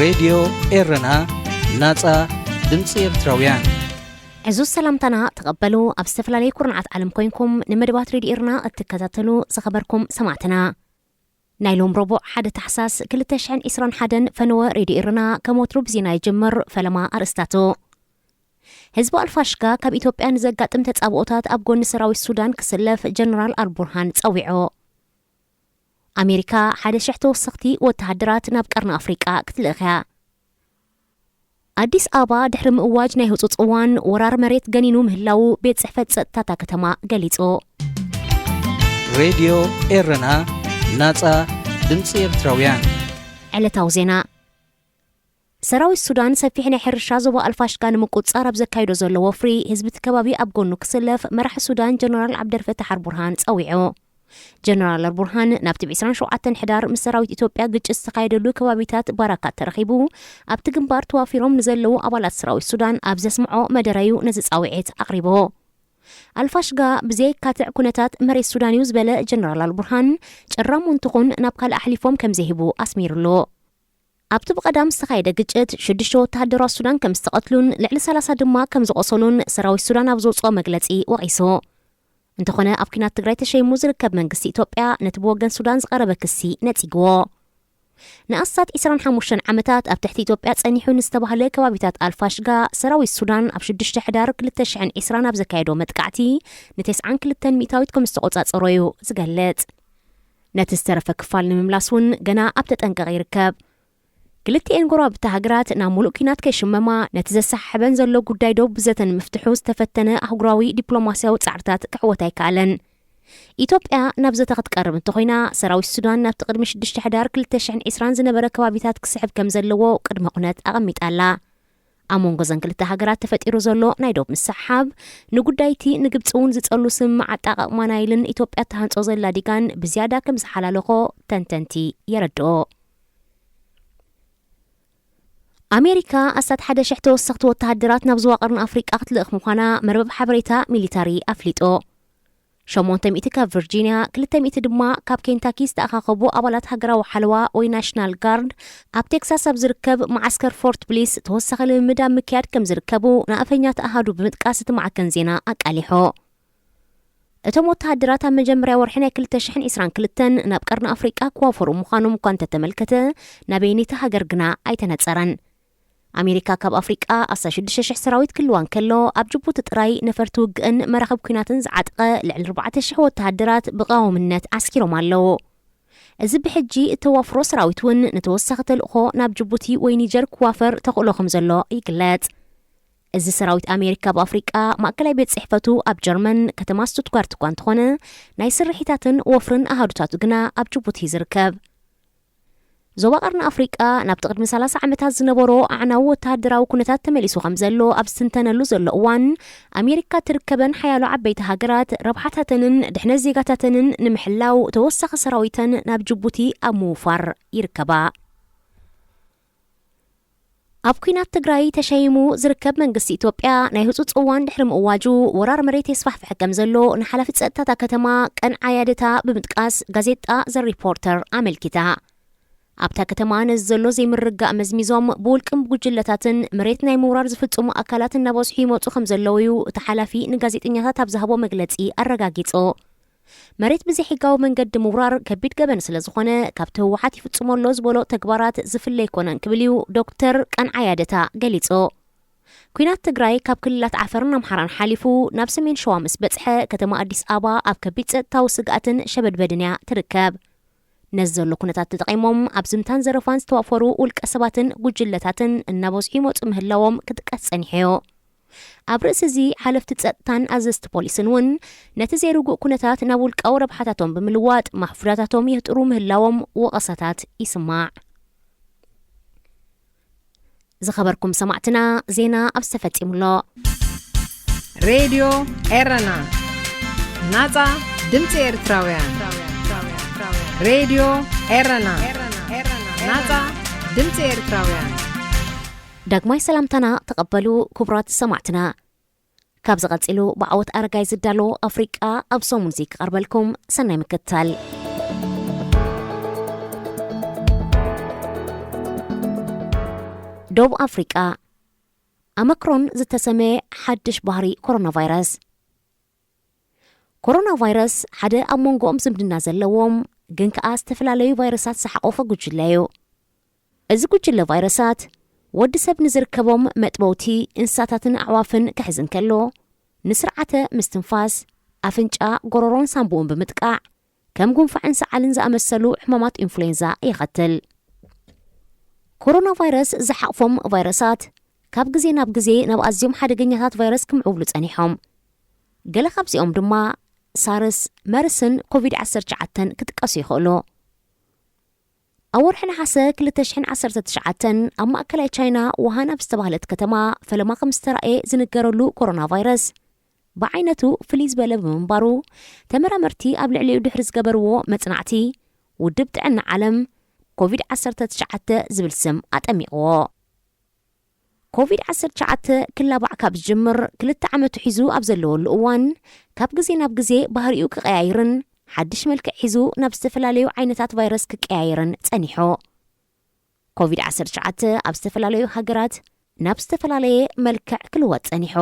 راديو إيرنا ناصع ድምፂ ኤርትራውያን عزوز سلامتنا تقبلوا أبستفلالي كورنعات عالم كوينكم نمدبات راديو إيرنا اتكتاتلو سخبركم سمعتنا نايلوم ربع حد تحساس كل تشعن إسران حدن فنوى راديو إيرنا كموترو بزينا يجمر فلما أرستاتو حزب الفاشكا كاب إثيوبيان زقات امتتصابوتات أبقون سراوي السودان كسلف جنرال البرهان تصويعو أمريكا حد شحتو السختي وتهدرات نابقرن أفريقيا كتلغها አዲስ አበባ ድሕሪ ምእዋጅ ናይ ህጹጽ እዋን ወራር መሬት ገኒኑ ምህላው ቤት ጽሕፈት ጸጥታ ከተማ ገሊጹ ሬድዮ ኤርና ናጻ ድምፂ ኤርትራውያን ዕለታዊ ዜና ሰራዊት ሱዳን ሰፊሕ ናይ ሕርሻ ዞባ አልፋሽጋ ንምቁጽጻር ኣብ ዘካይዶ ዘሎ ወፍሪ ህዝቢ ከባቢ ኣብ ጎኑ ክስለፍ መራሒ ሱዳን ጀነራል ዓብደልፈታሕ አልቡርሃን ጸዊዑ ጀነራል አልቡርሃን ናብቲ 27 ሕዳር ምስ ሰራዊት ኢትዮጵያ ግጭት ተካይደሉ ከባቢታት ባራካት ተረኺቡ ኣብቲ ግንባር ተዋፊሮም ንዘለዉ ኣባላት ሰራዊት ሱዳን ኣብ ዘስምዖ መደረዩ ነዚ ጻውዒት ኣቕሪቦ አልፋሽጋ ብዘይካትዕ ኩነታት መሬት ሱዳን እዩ ዝበለ ጀነራል አልቡርሃን ጭራሙ እንትኹን ናብ ካልእ ኣሕሊፎም ከም ዘይሂቡ ኣስሚሩሎ ኣብቲ ብቐዳም ዝተኻየደ ግጭት 6 ወተሃደራት ሱዳን ከም ዝተቐትሉን ልዕሊ 30 ድማ ከም ዝቆሰሉን ሰራዊት ሱዳን ኣብ ዘውፅኦ መግለጺ ወቒሱ እንተኾነ ኣብ ኩናት ትግራይ ተሸይሙ ዝርከብ መንግስቲ ኢትዮጵያ ነቲ ብወገን ሱዳን ዝቐረበ ክሲ ነጺግዎ ንኣስታት 25 ዓመታት ኣብ ትሕቲ ኢትዮጵያ ጸኒሑ ንዝተባህለ ከባቢታት አልፋሽጋ ሰራዊት ሱዳን ኣብ 6 ሕዳር 2020 ኣብ ዘካየዶ መጥቃዕቲ ን92 ሚእታዊት ከም ዝተቆጻጸሮ እዩ ዝገልጽ ነቲ ዝተረፈ ክፋል ንምምላስ እውን ገና ኣብ ተጠንቀቕ ይርከብ ክልቲአን ጎረቤት ሃገራት ናብ ሙሉእ ኩናት ከይሽመማ ነቲ ዘሰሓበን ዘሎ ጉዳይ ዶ ብዘተን ምፍትሑ ዝተፈተነ ኣህጉራዊ ዲፕሎማስያዊ ጻዕርታት ክሕወት ኣይከኣለን ኢትዮጵያ ናብ ዘተ ክትቀርብ እንተኾይና ሰራዊት ሱዳን ናብቲ ቅድሚ 6 ሕዳር 2020 ዝነበረ ከባቢታት ክስሕብ ከም ዘለዎ ቅድመ ቁነት ኣቐሚጣላ ኣብ መንጎ ዘን ክልተ ሃገራት ተፈጢሩ ዘሎ ናይ ዶብ ምስሓብ ንጉዳይቲ ንግብፂ እውን ዝጸሉ ስምዕ ኣጠቓቕማ ናይልን ኢትዮጵያ ተሃንጾ ዘላ ዲጋን ብዝያዳ ከም ዝሓላለኾ ተንተንቲ የረድኦ ኣሜሪካ ኣስታት 1,000 ተወሰኽቲ ወተሃደራት ናብ ዝዋቐርን ኣፍሪቃ ክትልእኽ ምዃና መርበብ ሓበሬታ ሚሊታሪ ኣፍሊጦ 800 ካብ ቨርጂንያ 200 ድማ ካብ ኬንታኪ ዝተኣኻኸቡ ኣባላት ሃገራዊ ሓለዋ ወይ ናሽናል ጋርድ ኣብ ቴክሳስ ኣብ ዝርከብ ማዓስከር ፎርት ብሊስ ተወሳኺ ልምምድ ኣብ ምክያድ ከም ዝርከቡ ንኣፈኛት ኣሃዱ ብምጥቃስ እቲ ማዕከን ዜና ኣቃሊሖ እቶም ወተሃደራት ኣብ መጀመርያ ወርሒ ናይ 2022 ናብ ቀርኒ ኣፍሪቃ ክዋፈሩ ምዃኖም እኳ እንተተመልከተ ናበይኒቲ ሃገር ግና ኣይተነጸረን ኣሜሪካ ካብ ኣፍሪቃ 16,000 ሰራዊት ክልዋን ከሎ ኣብ ጅቡቲ ጥራይ ነፈርቲ ውግእን መራኸብ ኩናትን ዝዓጥቀ ልዕሊ 4,000 ወተሃደራት ብቃወምነት ኣስኪሮም ኣለዉ እዚ ብሕጂ እተዋፍሮ ሰራዊት እውን ንተወሳኺ ተልእኾ ናብ ጅቡቲ ወይ ኒጀር ክዋፈር ተኽእሎ ከም ዘሎ ይግለጽ እዚ ሰራዊት ኣሜሪካ ብኣፍሪቃ ማእከላይ ቤት ጽሕፈቱ ኣብ ጀርመን ከተማ ስቱትጋርት እኳ እንተኾነ ናይ ስርሒታትን ወፍርን ኣሃዱታቱ ግና ኣብ ጅቡቲ ዝርከብ ዞባ ቀርኒ ኣፍሪቃ ናብ ቅድሚ 30 ዓመታት ዝነበሮ ኣዕናዊ ወተሃደራዊ ኩነታት ተመሊሱ ከም ዘሎ ኣብ ዝተንተነሉ ዘሎ እዋን ኣሜሪካ ትርከበን ሓያሎ ዓበይቲ ሃገራት ረብሓታተንን ድሕነት ዜጋታተንን ንምሕላው ተወሳኺ ሰራዊተን ናብ ጅቡቲ ኣብ ምውፋር ይርከባ ኣብ ኩናት ትግራይ ተሸይሙ ዝርከብ መንግስቲ ኢትዮጵያ ናይ ህጹጽ እዋን ድሕሪ ምእዋጁ ወራር መሬት የስፋሕፍሕ ከም ዘሎ ንሓላፊ ጸጥታ ከተማ ቀንዓያደታ ብምጥቃስ ጋዜጣ ዘ ሪፖርተር ኣመልኪታ ኣብታ ከተማ ነዚ ዘሎ ዘይምርጋእ መዝሚዞም ብውልቅም ጉጅለታትን መሬት ናይ ምውራር ዝፍጽሙ ኣካላት እናበዝሑ ይመጹ ከም ዘለዉ እዩ እቲ ሓላፊ ንጋዜጠኛታት ኣብ ዝሃቦ መግለጺ ኣረጋጊጹ መሬት ብዘይሕጋዊ መንገዲ ምውራር ከቢድ ገበን ስለ ዝኾነ ካብቲ ህወሓት ይፍጽመሎ ዝበሎ ተግባራት ዝፍለ ይኮነን ክብል እዩ ዶክተር ቀንዓያደታ ገሊጹ ኩናት ትግራይ ካብ ክልላት ዓፈርን ኣምሓራን ሓሊፉ ናብ ሰሜን ሸዋ ምስ በጽሐ ከተማ አዲስ አበባ ኣብ ከቢድ ጸጥታዊ ስግኣትን ሸበድበድን እያ ትርከብ ነዚ ዘሎ ኩነታት ተጠቒሞም ኣብ ዝምታን ዘረፋን ዝተዋፈሩ ውልቀ ሰባትን ጉጅለታትን እናበዝሑ ይመጹ ምህላዎም ክጥቀስ ጸኒሑ ኣብ ርእሲ እዚ ሓለፍቲ ጸጥታን ኣዘዝቲ ፖሊስን እውን ነቲ ዘይርጉእ ኩነታት ናብ ውልቃዊ ረብሓታቶም ብምልዋጥ ማሕፉዳታቶም የህጥሩ ምህላዎም ወቐሳታት ይስማዕ ዝኸበርኩም ሰማዕትና ዜና ኣብ ዝተፈጺሙሎ ሬድዮ ኤረና ናጻ ድምፂ ኤርትራውያን ሬድዮ ኤረና ናጻ ድምፂ ኤርትራውያን ዳግማይ ሰላምታና ተቐበሉ ክቡራት ሰማዕትና ካብ ዝቐፂሉ ብዓወት ኣረጋይ ዝዳሎ ኣፍሪቃ ኣብ ሰሙን እዚ ክቐርበልኩም ሰናይ ምክትታል ደቡብ ኣፍሪቃ ኣመክሮን ዝተሰመየ ሓድሽ ባህሪ ኮሮና ቫይረስ ኮሮና ቫይረስ ሓደ ኣብ መንጎኦም ዝምድና ዘለዎም ግን ከኣ ዝተፈላለዩ ቫይረሳት ዝሓቆፈ ጉጅለ እዩ። እዚ ጉጅለ ቫይረሳት ወዲ ሰብ ንዝርከቦም መጥበውቲ እንስሳታትን ኣዕዋፍን ክሕዝን ከሎ ንስርዓተ ምስትንፋስ ኣፍንጫ ጎሮሮን ሳምቡኡን ብምጥቃዕ ከም ጉንፋዕን ሰዓልን ዝኣመሰሉ ሕማማት ኢንፍሉዌንዛ ይኸትል። ኮሮና ቫይረስ ዝሓቕፎም ቫይረሳት ካብ ግዜ ናብ ግዜ ናብ ኣዝዮም ሓደገኛታት ቫይረስ ክምዕብሉ ጸኒሖም። ገለ ካብዚኦም ድማ ሳርስ፣ መርስን ኮቪድ-19 ክጥቀሱ ይኽእሉ። ኣብ ወርሒ ነሓሰ 2019 ኣብ ማእከላይ ቻይና ውሃን ኣብ ዝተባህለት ከተማ ፈለማ ከም ዝተረኣየ ዝንገረሉ ኮሮና ቫይረስ ብዓይነቱ ፍልይ ዝበለ ብምንባሩ ተመራመርቲ ኣብ ልዕሊኡ ድሕሪ ዝገበርዎ መጽናዕቲ ውድብ ጥዕና ዓለም ኮቪድ-19 ዝብል ስም ኣጠሚቕዎ። ኮቪድ-19 ክላባዕ ካብ ዝጅምር 2 ዓመቱ ሒዙ ኣብ ዘለወሉ እዋን ካብ ግዜ ናብ ግዜ ባህሪኡ ክቀያይርን ሓድሽ መልክዕ ሒዙ ናብ ዝተፈላለዩ ዓይነታት ቫይረስ ክቀያይርን ጸኒሖ። ኮቪድ-19 ኣብ ዝተፈላለዩ ሃገራት ናብ ዝተፈላለየ መልክዕ ክልወጥ ጸኒሖ።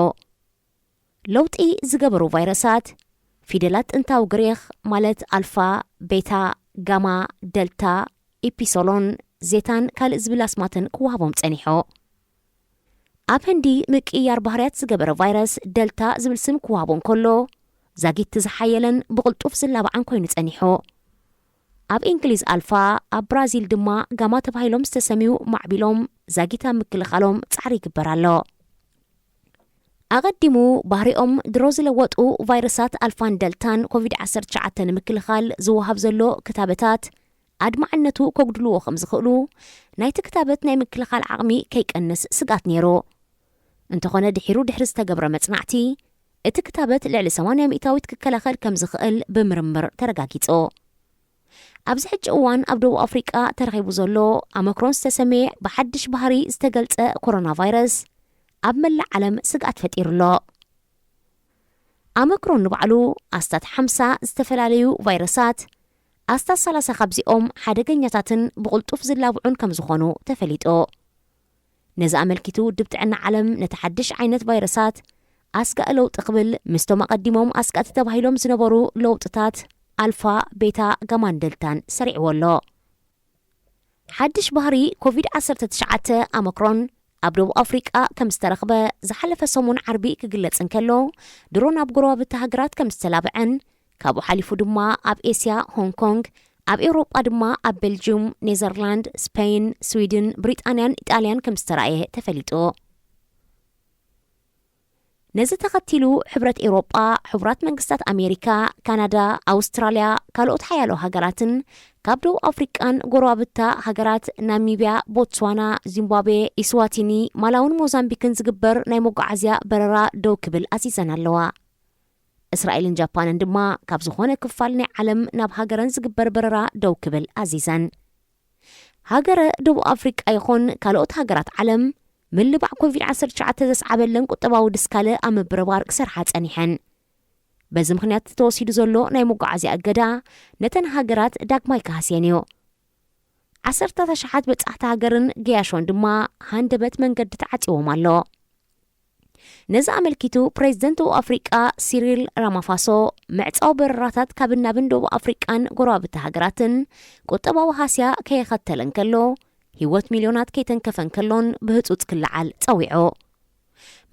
ለውጢ ዝገበሩ ቫይረሳት ፊደላት ጥንታዊ ግሪክ ማለት ኣልፋ፣ ቤታ፣ ጋማ፣ ደልታ፣ ኢፒሶሎን፣ ዜታን ካልእ ዝብል ኣስማትን ክወሃቦም ጸኒሖ። ኣብ ህንዲ ምቅያር ባህርያት ዝገበረ ቫይረስ ደልታ ዝብል ስም ክወሃቦም ከሎ ዛጊት ዝሓየለን ብቕልጡፍ ዝላባዓን ኮይኑ ጸኒሖ። ኣብ እንግሊዝ ኣልፋ፣ ኣብ ብራዚል ድማ ጋማ ተባሂሎም ዝተሰሚዩ ማዕቢሎም ዛጊታ ምክልኻሎም ጻዕሪ ይግበር ኣሎ። ኣቐዲሙ ባህሪኦም ድሮ ዝለወጡ ቫይረሳት ኣልፋን ደልታን ኮቪድ-19 ንምክልኻል ዝወሃብ ዘሎ ክታበታት ኣድማዕነቱ ከጉድልዎ ከም ዝኽእሉ ናይቲ ክታበት ናይ ምክልኻል ዓቕሚ ከይቀንስ ስጋት ነይሩ። እንተኾነ ድሒሩ ድሕሪ ዝተገብረ መጽናዕቲ እቲ ክታበት ልዕሊ 80% ክከላኸል ከም ዝኽእል ብምርምር ተረጋጊጹ። ኣብዚ ሕጂ እዋን ኣብ ደቡብ ኣፍሪቃ ተረኺቡ ዘሎ ኣመክሮን ዝተሰመየ ብሓድሽ ባህሪ ዝተገልጸ ኮሮና ቫይረስ ኣብ መላእ ዓለም ስጋት ፈጢሩሎ። ኣመክሮን ንባዕሉ ኣስታት 50 ዝተፈላለዩ ቫይረሳት ኣስታት 30 ካብዚኦም ሓደገኛታትን ብቕልጡፍ ዝላብዑን ከም ዝኾኑ ተፈሊጡ። ነዚ ኣመልኪቱ ውድብ ጥዕና ዓለም ነቲ ሓድሽ ዓይነት ቫይረሳት ኣስጋእ ለውጢ ክብል ምስቶም ኣቐዲሞም ኣስጋእቲ ተባሂሎም ዝነበሩ ለውጥታት ኣልፋ፣ ቤታ፣ ጋማን ደልታን ሰሪዕዎ ኣሎ። ሓድሽ ባህሪ ኮቪድ-19 ኣመክሮን ኣብ ደቡብ ኣፍሪቃ ከም ዝተረኽበ ዝሓለፈ ሰሙን ዓርቢ ክግለጽ እንከሎ ድሮ ናብ ጎረባብቲ ሃገራት ከም ዝተላብዐን ካብኡ ሓሊፉ ድማ ኣብ ኤስያ ሆንግ ኮንግ፣ ኣብ ኤውሮጳ ድማ ኣብ ቤልጅየም፣ ኔዘርላንድ፣ ስፔን፣ ስዊድን፣ ብሪጣንያን ኢጣልያን ከም ዝተረኣየ ተፈሊጡ። ነዚ ተኸቲሉ ሕብረት ኤውሮጳ፣ ሕቡራት መንግስታት ኣሜሪካ፣ ካናዳ፣ ኣውስትራልያ ካልኦት ሓያሎ ሃገራትን ካብ ደቡብ ኣፍሪቃን ጎረባብታ ሃገራት ናሚብያ፣ ቦትስዋና፣ ዚምባብዌ፣ ኢስዋቲኒ፣ ማላውን ሞዛምቢክን ዝግበር ናይ መጓዓዝያ በረራ ደው ክብል ኣዚዘን ኣለዋ። እስራኤልን ጃፓንን ድማ ካብ ዝኾነ ክፋል ናይ ዓለም ናብ ሃገረን ዝግበር በረራ ደው ክብል ኣዚዘን። ሃገረ ደቡብ ኣፍሪቃ ይኹን ካልኦት ሃገራት ዓለም ምልባዕ ኮቪድ-19 ዘስዓበለን ቁጠባዊ ድስካለ ኣብ ምብርባር ክሰርሓ ጸኒሐን። በዚ ምኽንያት ተወሲዱ ዘሎ ናይ መጓዓዝያ እገዳ ነተን ሃገራት ዳግማይ ካህስየን እዩ። 10,000 በጻሕቲ ሃገርን ገያሾን ድማ ሃንደበት መንገዲ ተዓጺዎም ኣሎ። ነዚ ኣመልኪቱ ፕሬዚደንት ደቡብ ኣፍሪቃ ሲሪል ራማፋሶ ምዕጻው በረራታት ካብ ናብን ደቡብ ኣፍሪቃን ጎረባብቲ ሃገራትን ቁጠባዊ ሃስያ ከየኸተለን ከሎ ህይወት ሚልዮናት ከይተንከፈን ከሎን ብህፁፅ ክለዓል ጸዊዑ።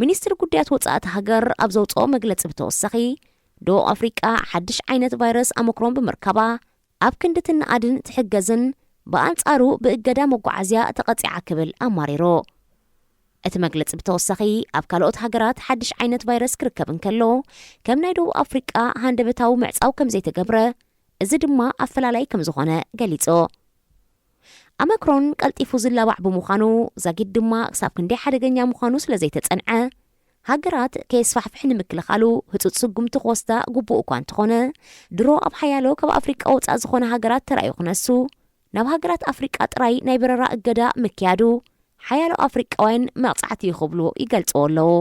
ሚኒስትሪ ጉዳያት ወጻእቲ ሃገር ኣብ ዘውፅኦ መግለፂ ብተወሳኺ ደቡብ ኣፍሪቃ ሓድሽ ዓይነት ቫይረስ ኣመክሮን ብምርካባ ኣብ ክንዲ ትነኣድን ትሕገዝን ብኣንጻሩ ብእገዳ መጓዓዝያ ተቐፂዓ ክብል ኣማሪሩ። እቲ መግለፂ ብተወሳኺ ኣብ ካልኦት ሃገራት ሓድሽ ዓይነት ቫይረስ ክርከብ እንከሎ ከም ናይ ደቡብ ኣፍሪቃ ሃንደበታዊ ምዕጻው ከም ዘይተገብረ እዚ ድማ ኣፈላላይ ከም ዝኾነ ገሊጹ። ኣመክሮን ቀልጢፉ ዝላባዕ ብምዃኑ ዛጊድ ድማ ክሳብ ክንደይ ሓደገኛ ምዃኑ ስለ ዘይተጸንዐ ሃገራት ከየስፋሕፍሕ ንምክልኻሉ ህፁፅ ስጉምቲ ክወስዳ ግቡእ እኳ እንተኾነ ድሮ ኣብ ሓያሎ ካብ ኣፍሪቃ ወፃእ ዝኾነ ሃገራት ተራእዩ ክነሱ ናብ ሃገራት ኣፍሪቃ ጥራይ ናይ በረራ እገዳ ምክያዱ ሓያሎ ኣፍሪቃውያን መቕጻዕቲ ይኽብሉ ይገልጽዎ ኣለዉ።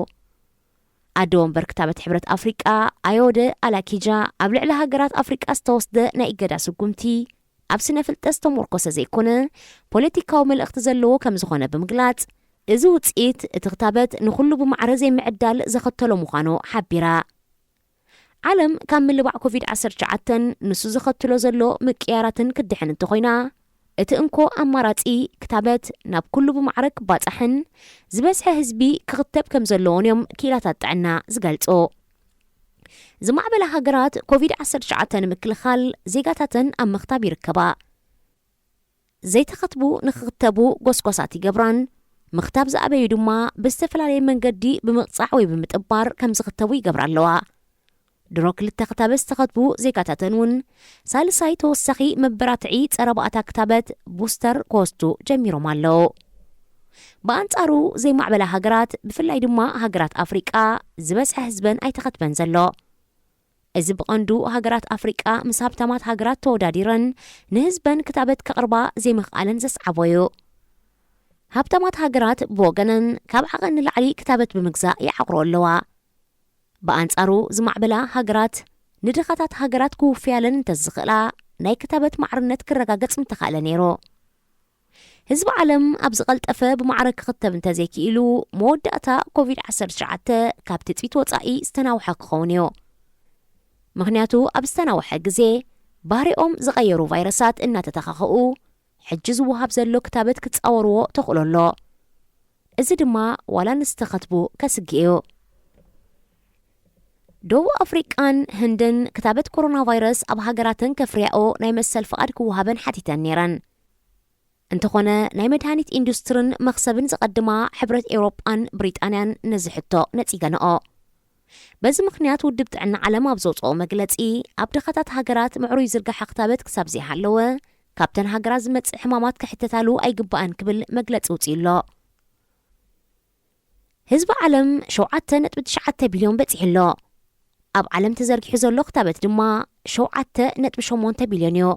ኣደ ወንበር ክታበት ሕብረት ኣፍሪቃ ኣዮደ ኣላኪጃ ኣብ ልዕሊ ሃገራት ኣፍሪቃ ዝተወስደ ናይ እገዳ ስጉምቲ ኣብ ስነ ፍልጠት ዝተመርኮሰ ዘይኮነ ፖለቲካዊ መልእኽቲ ዘለዎ ከም ዝኾነ ብምግላጽ እዚ ውፅኢት እቲ ክታበት ንኹሉ ብማዕረ ዘይምዕዳል ዘኸተሎ ምዃኑ ሓቢራ ዓለም ካብ ምልባዕ ኮቪድ-19 ንሱ ዘኸትሎ ዘሎ ምቅያራትን ክድሕን እንተኾይና እቲ እንኮ ኣማራጺ ክታበት ናብ ኩሉ ብማዕረ ክባፅሕን ዝበዝሐ ህዝቢ ክኽተብ ከም ዘለዎን እዮም ኪላታት ጥዕና ዝገልጹ ዝማዕበላ ሃገራት ኮቪድ-19 ምክልኻል ዜጋታተን ኣብ ምኽታብ ይርከባ ዘይተኸትቡ ንኽኽተቡ ጎስጓሳት ይገብራን ምኽታብ ዝኣበዩ ድማ ብዝተፈላለየ መንገዲ ብምቕጻዕ ወይ ብምጥባር ከም ዝኽተቡ ይገብራ ኣለዋ ድሮ ክልተ ክታበት ዝተኸትቡ ዜጋታተን እውን ሳልሳይ ተወሳኺ መበራትዒ ጸረ ባእታ ክታበት ቡስተር ክወስዱ ጀሚሮም ኣለዉ ብኣንጻሩ ዘይማዕበላ ሃገራት ብፍላይ ድማ ሃገራት ኣፍሪቃ ዝበዝሐ ህዝበን ኣይተኸትበን ዘሎ እዚ ብቐንዱ ሃገራት ኣፍሪቃ ምስ ሃብታማት ሃገራት ተወዳዲረን ንህዝበን ክታበት ከቕርባ ዘይምኽኣለን ዘስዓበዩ ሃብታማት ሃገራት ብወገነን ካብ ዓቐን ንላዕሊ ክታበት ብምግዛእ ይዓቕሮ ኣለዋ ብኣንጻሩ ዝማዕበላ ሃገራት ንድኻታት ሃገራት ክውፍያለን እንተዝኽእላ ናይ ክታበት ማዕርነት ክረጋገጽ ምተኻእለ ነይሩ ህዝቢ ዓለም ኣብ ዝቐልጠፈ ብማዕረ ክኽተብ እንተዘይክኢሉ መወዳእታ ኮቪድ-19 ካብ ትፅቢት ወጻኢ ዝተናውሐ ክኸውን እዩ ምኽንያቱ ኣብ ዝተናውሐ ግዜ ባህሪኦም ዝቐየሩ ቫይረሳት እናተተኻኽኡ ሕጂ ዝውሃብ ዘሎ ክታበት ክጻወርዎ ተኽእሎ ኣሎ እዚ ድማ ዋላ ንዝተኸትቡ ከስጊ እዩ ደቡብ ኣፍሪቃን ህንድን ክታበት ኮሮና ቫይረስ ኣብ ሃገራተን ከፍርያኦ ናይ መሰል ፍቓድ ክውሃበን ሓቲተን ነይረን እንተኾነ ናይ መድሃኒት ኢንዱስትሪን መኽሰብን ዝቐድማ ሕብረት ኤውሮጳን ብሪጣንያን ነዚ ሕቶ ነጺገንኦ በዚ ምኽንያት ውድብ ጥዕና ዓለም ኣብ ዘውፅኦ መግለጺ ኣብ ድኻታት ሃገራት ምዕሩይ ዝርጋሐ ክታበት ክሳብ ዘይሃለወ ካብተን ሃገራት ዝመጽእ ሕማማት ክሕተታሉ ኣይግባአን ክብል መግለጺ ውፅኢ ኣሎ ህዝቢ ዓለም 7.9 ቢልዮን በፂሕ ኣሎ ኣብ ዓለም ተዘርጊሑ ዘሎ ክታበት ድማ 7.8 ቢልዮን እዩ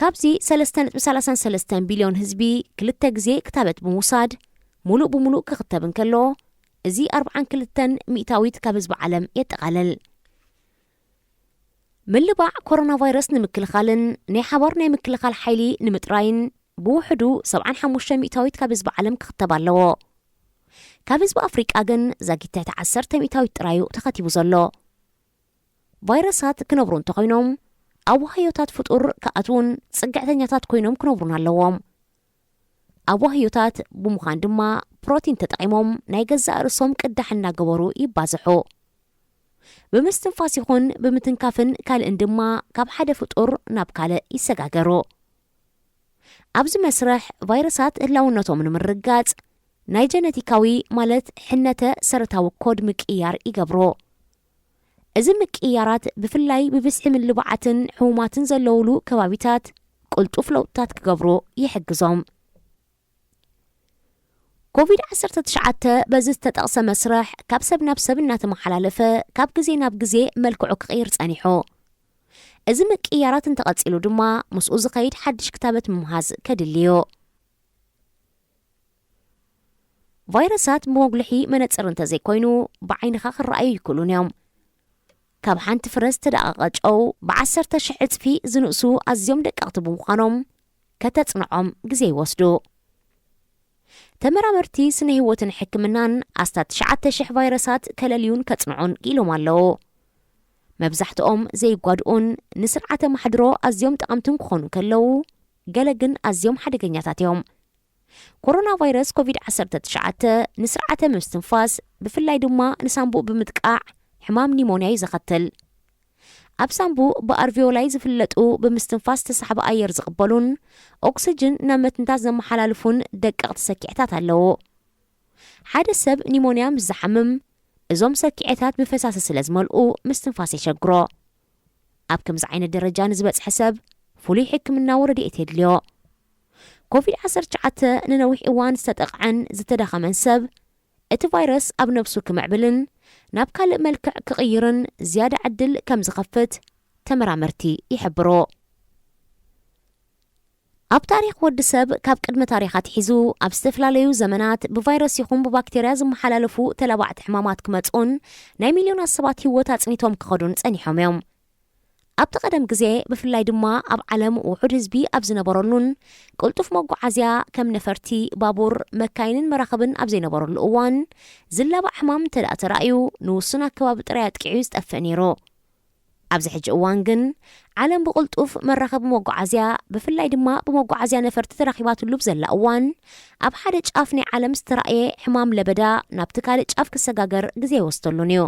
ካብዚ 3.33 ቢልዮን ህዝቢ ክልተ ግዜ ክታበት ብምውሳድ ሙሉእ ብምሉእ ክኽተብ እንከሎ እዚ 42 ሚእታዊት ካብ ህዝቢ ዓለም የጠቓልል ምልባዕ ኮሮና ቫይረስ ንምክልኻልን ናይ ሓባር ናይ ምክልኻል ሓይሊ ንምጥራይን ብውሕዱ 75 ሚእታዊት ካብ ህዝቢ ዓለም ክኽተብ ኣለዎ ካብ ህዝቢ ኣፍሪቃ ግን ዛጊታት 10 ሚእታዊት ጥራዩ ተኸቲቡ ዘሎ ቫይረሳት ክነብሩ እንተኾይኖም ኣብ ዋህዮታት ፍጡር ከኣትውን ጽግዕተኛታት ኮይኖም ክነብሩን ኣለዎም ኣብ ዋህዮታት ብምዃን ድማ ፕሮቲን ተጠቒሞም ናይ ገዛእ ርእሶም ቅዳሕ እናገበሩ ይባዝሑ ብምስትንፋስ ይኹን ብምትንካፍን ካልእን ድማ ካብ ሓደ ፍጡር ናብ ካልእ ይሰጋገሩ ኣብዚ መስርሕ ቫይረሳት ህላውነቶም ንምርጋጽ ናይ ጀነቲካዊ ማለት ሕነተ ሰረታዊ ኮድ ምቅያር ይገብሩ እዚ ምቅያራት ብፍላይ ብብስሒ ምልባዓትን ሕሙማትን ዘለውሉ ከባቢታት ቁልጡፍ ለውጥታት ክገብሩ ይሕግዞም ኮቪድ-19 በዚ ዝተጠቕሰ መስርሕ ካብ ሰብ ናብ ሰብ እናተመሓላለፈ ካብ ግዜ ናብ ግዜ መልክዑ ክቕይር ጸኒሑ እዚ ምቅያራት እንተቐጺሉ ድማ ምስኡ ዝኸይድ ሓድሽ ክታበት ምምሃዝ ከድልዮ ቫይረሳት ብመጉልሒ መነጽር እንተዘይኮይኑ ብዓይንኻ ክረኣዩ ይክእሉን እዮም ካብ ሓንቲ ፍረስ ተደቐቐ ጨው ብ10,000 ዕፅፊ ዝንእሱ ኣዝዮም ደቀቕቲ ብምዃኖም ከተጽንዖም ግዜ ይወስዱ ተመራመርቲ ስነ ህይወትን ሕክምናን ኣስታት 9,000 ቫይረሳት ከለልዩን ከጽንዑን ኢሎም ኣለዉ መብዛሕትኦም ዘይጓድኡን ንስርዓተ ማሕድሮ ኣዝዮም ጠቐምትን ክኾኑ ከለዉ ገለ ግን ኣዝዮም ሓደገኛታት እዮም ኮሮና ቫይረስ ኮቪድ-19 ንስርዓተ ምስትንፋስ ብፍላይ ድማ ንሳምቡእ ብምጥቃዕ ሕማም ኒሞንያ ይዘኸትል ኣብ ሳምቡእ ብኣልቪዮላይ ዝፍለጡ ብምስትንፋስ ተሳሕቢ ኣየር ዝቕበሉን ኦክሲጅን ናብ መትንታት ዘመሓላልፉን ደቀቕቲ ሰኪዕታት ኣለዉ ሓደ ሰብ ኒሞንያ ምስ ዝሓምም እዞም ሰኪዕታት ብፈሳሲ ስለ ዝመልኡ ምስትንፋስ የሸግሮ ኣብ ከምዚ ዓይነት ደረጃ ንዝበፅሐ ሰብ ፍሉይ ሕክምናዊ ረድኤት የድልዮ ኮቪድ-19 ንነዊሕ እዋን ዝተጠቕዐን ዝተዳኸመን ሰብ እቲ ቫይረስ ኣብ ነብሱ ክምዕብልን ናብ ካልእ መልክዕ ክቕይርን ዝያዳ ዕድል ከም ዝኸፍት ተመራመርቲ ይሕብሮ ኣብ ታሪኽ ወዲ ሰብ ካብ ቅድሚ ታሪኻት ሒዙ ኣብ ዝተፈላለዩ ዘመናት ብቫይረስ ይኹን ብባክቴርያ ዝመሓላለፉ ተላባዕቲ ሕማማት ክመጹን ናይ ሚልዮናት ሰባት ህይወት ኣጽኒቶም ክኸዱን ጸኒሖም እዮም ኣብቲ ቀደም ግዜ ብፍላይ ድማ ኣብ ዓለም ውሑድ ህዝቢ ኣብ ዝነበረሉን ቅልጡፍ መጓዓዝያ ከም ነፈርቲ ባቡር መካይንን መራኸብን ኣብ ዘይነበረሉ እዋን ዝላባዕ ሕማም እንተደኣ ተራእዩ ንውሱን ኣከባቢ ጥራይ ኣጥቂዑ ዝጠፍእ ነይሩ። ኣብዚ ሕጂ እዋን ግን ዓለም ብቅልጡፍ መራኸቢ መጓዓዝያ ብፍላይ ድማ ብመጓዓዝያ ነፈርቲ ተራኺባትሉ ብዘላ እዋን ኣብ ሓደ ጫፍ ናይ ዓለም ዝተራእየ ሕማም ለበዳ ናብቲ ካልእ ጫፍ ክሰጋገር ግዜ ይወስደሉን እዩ።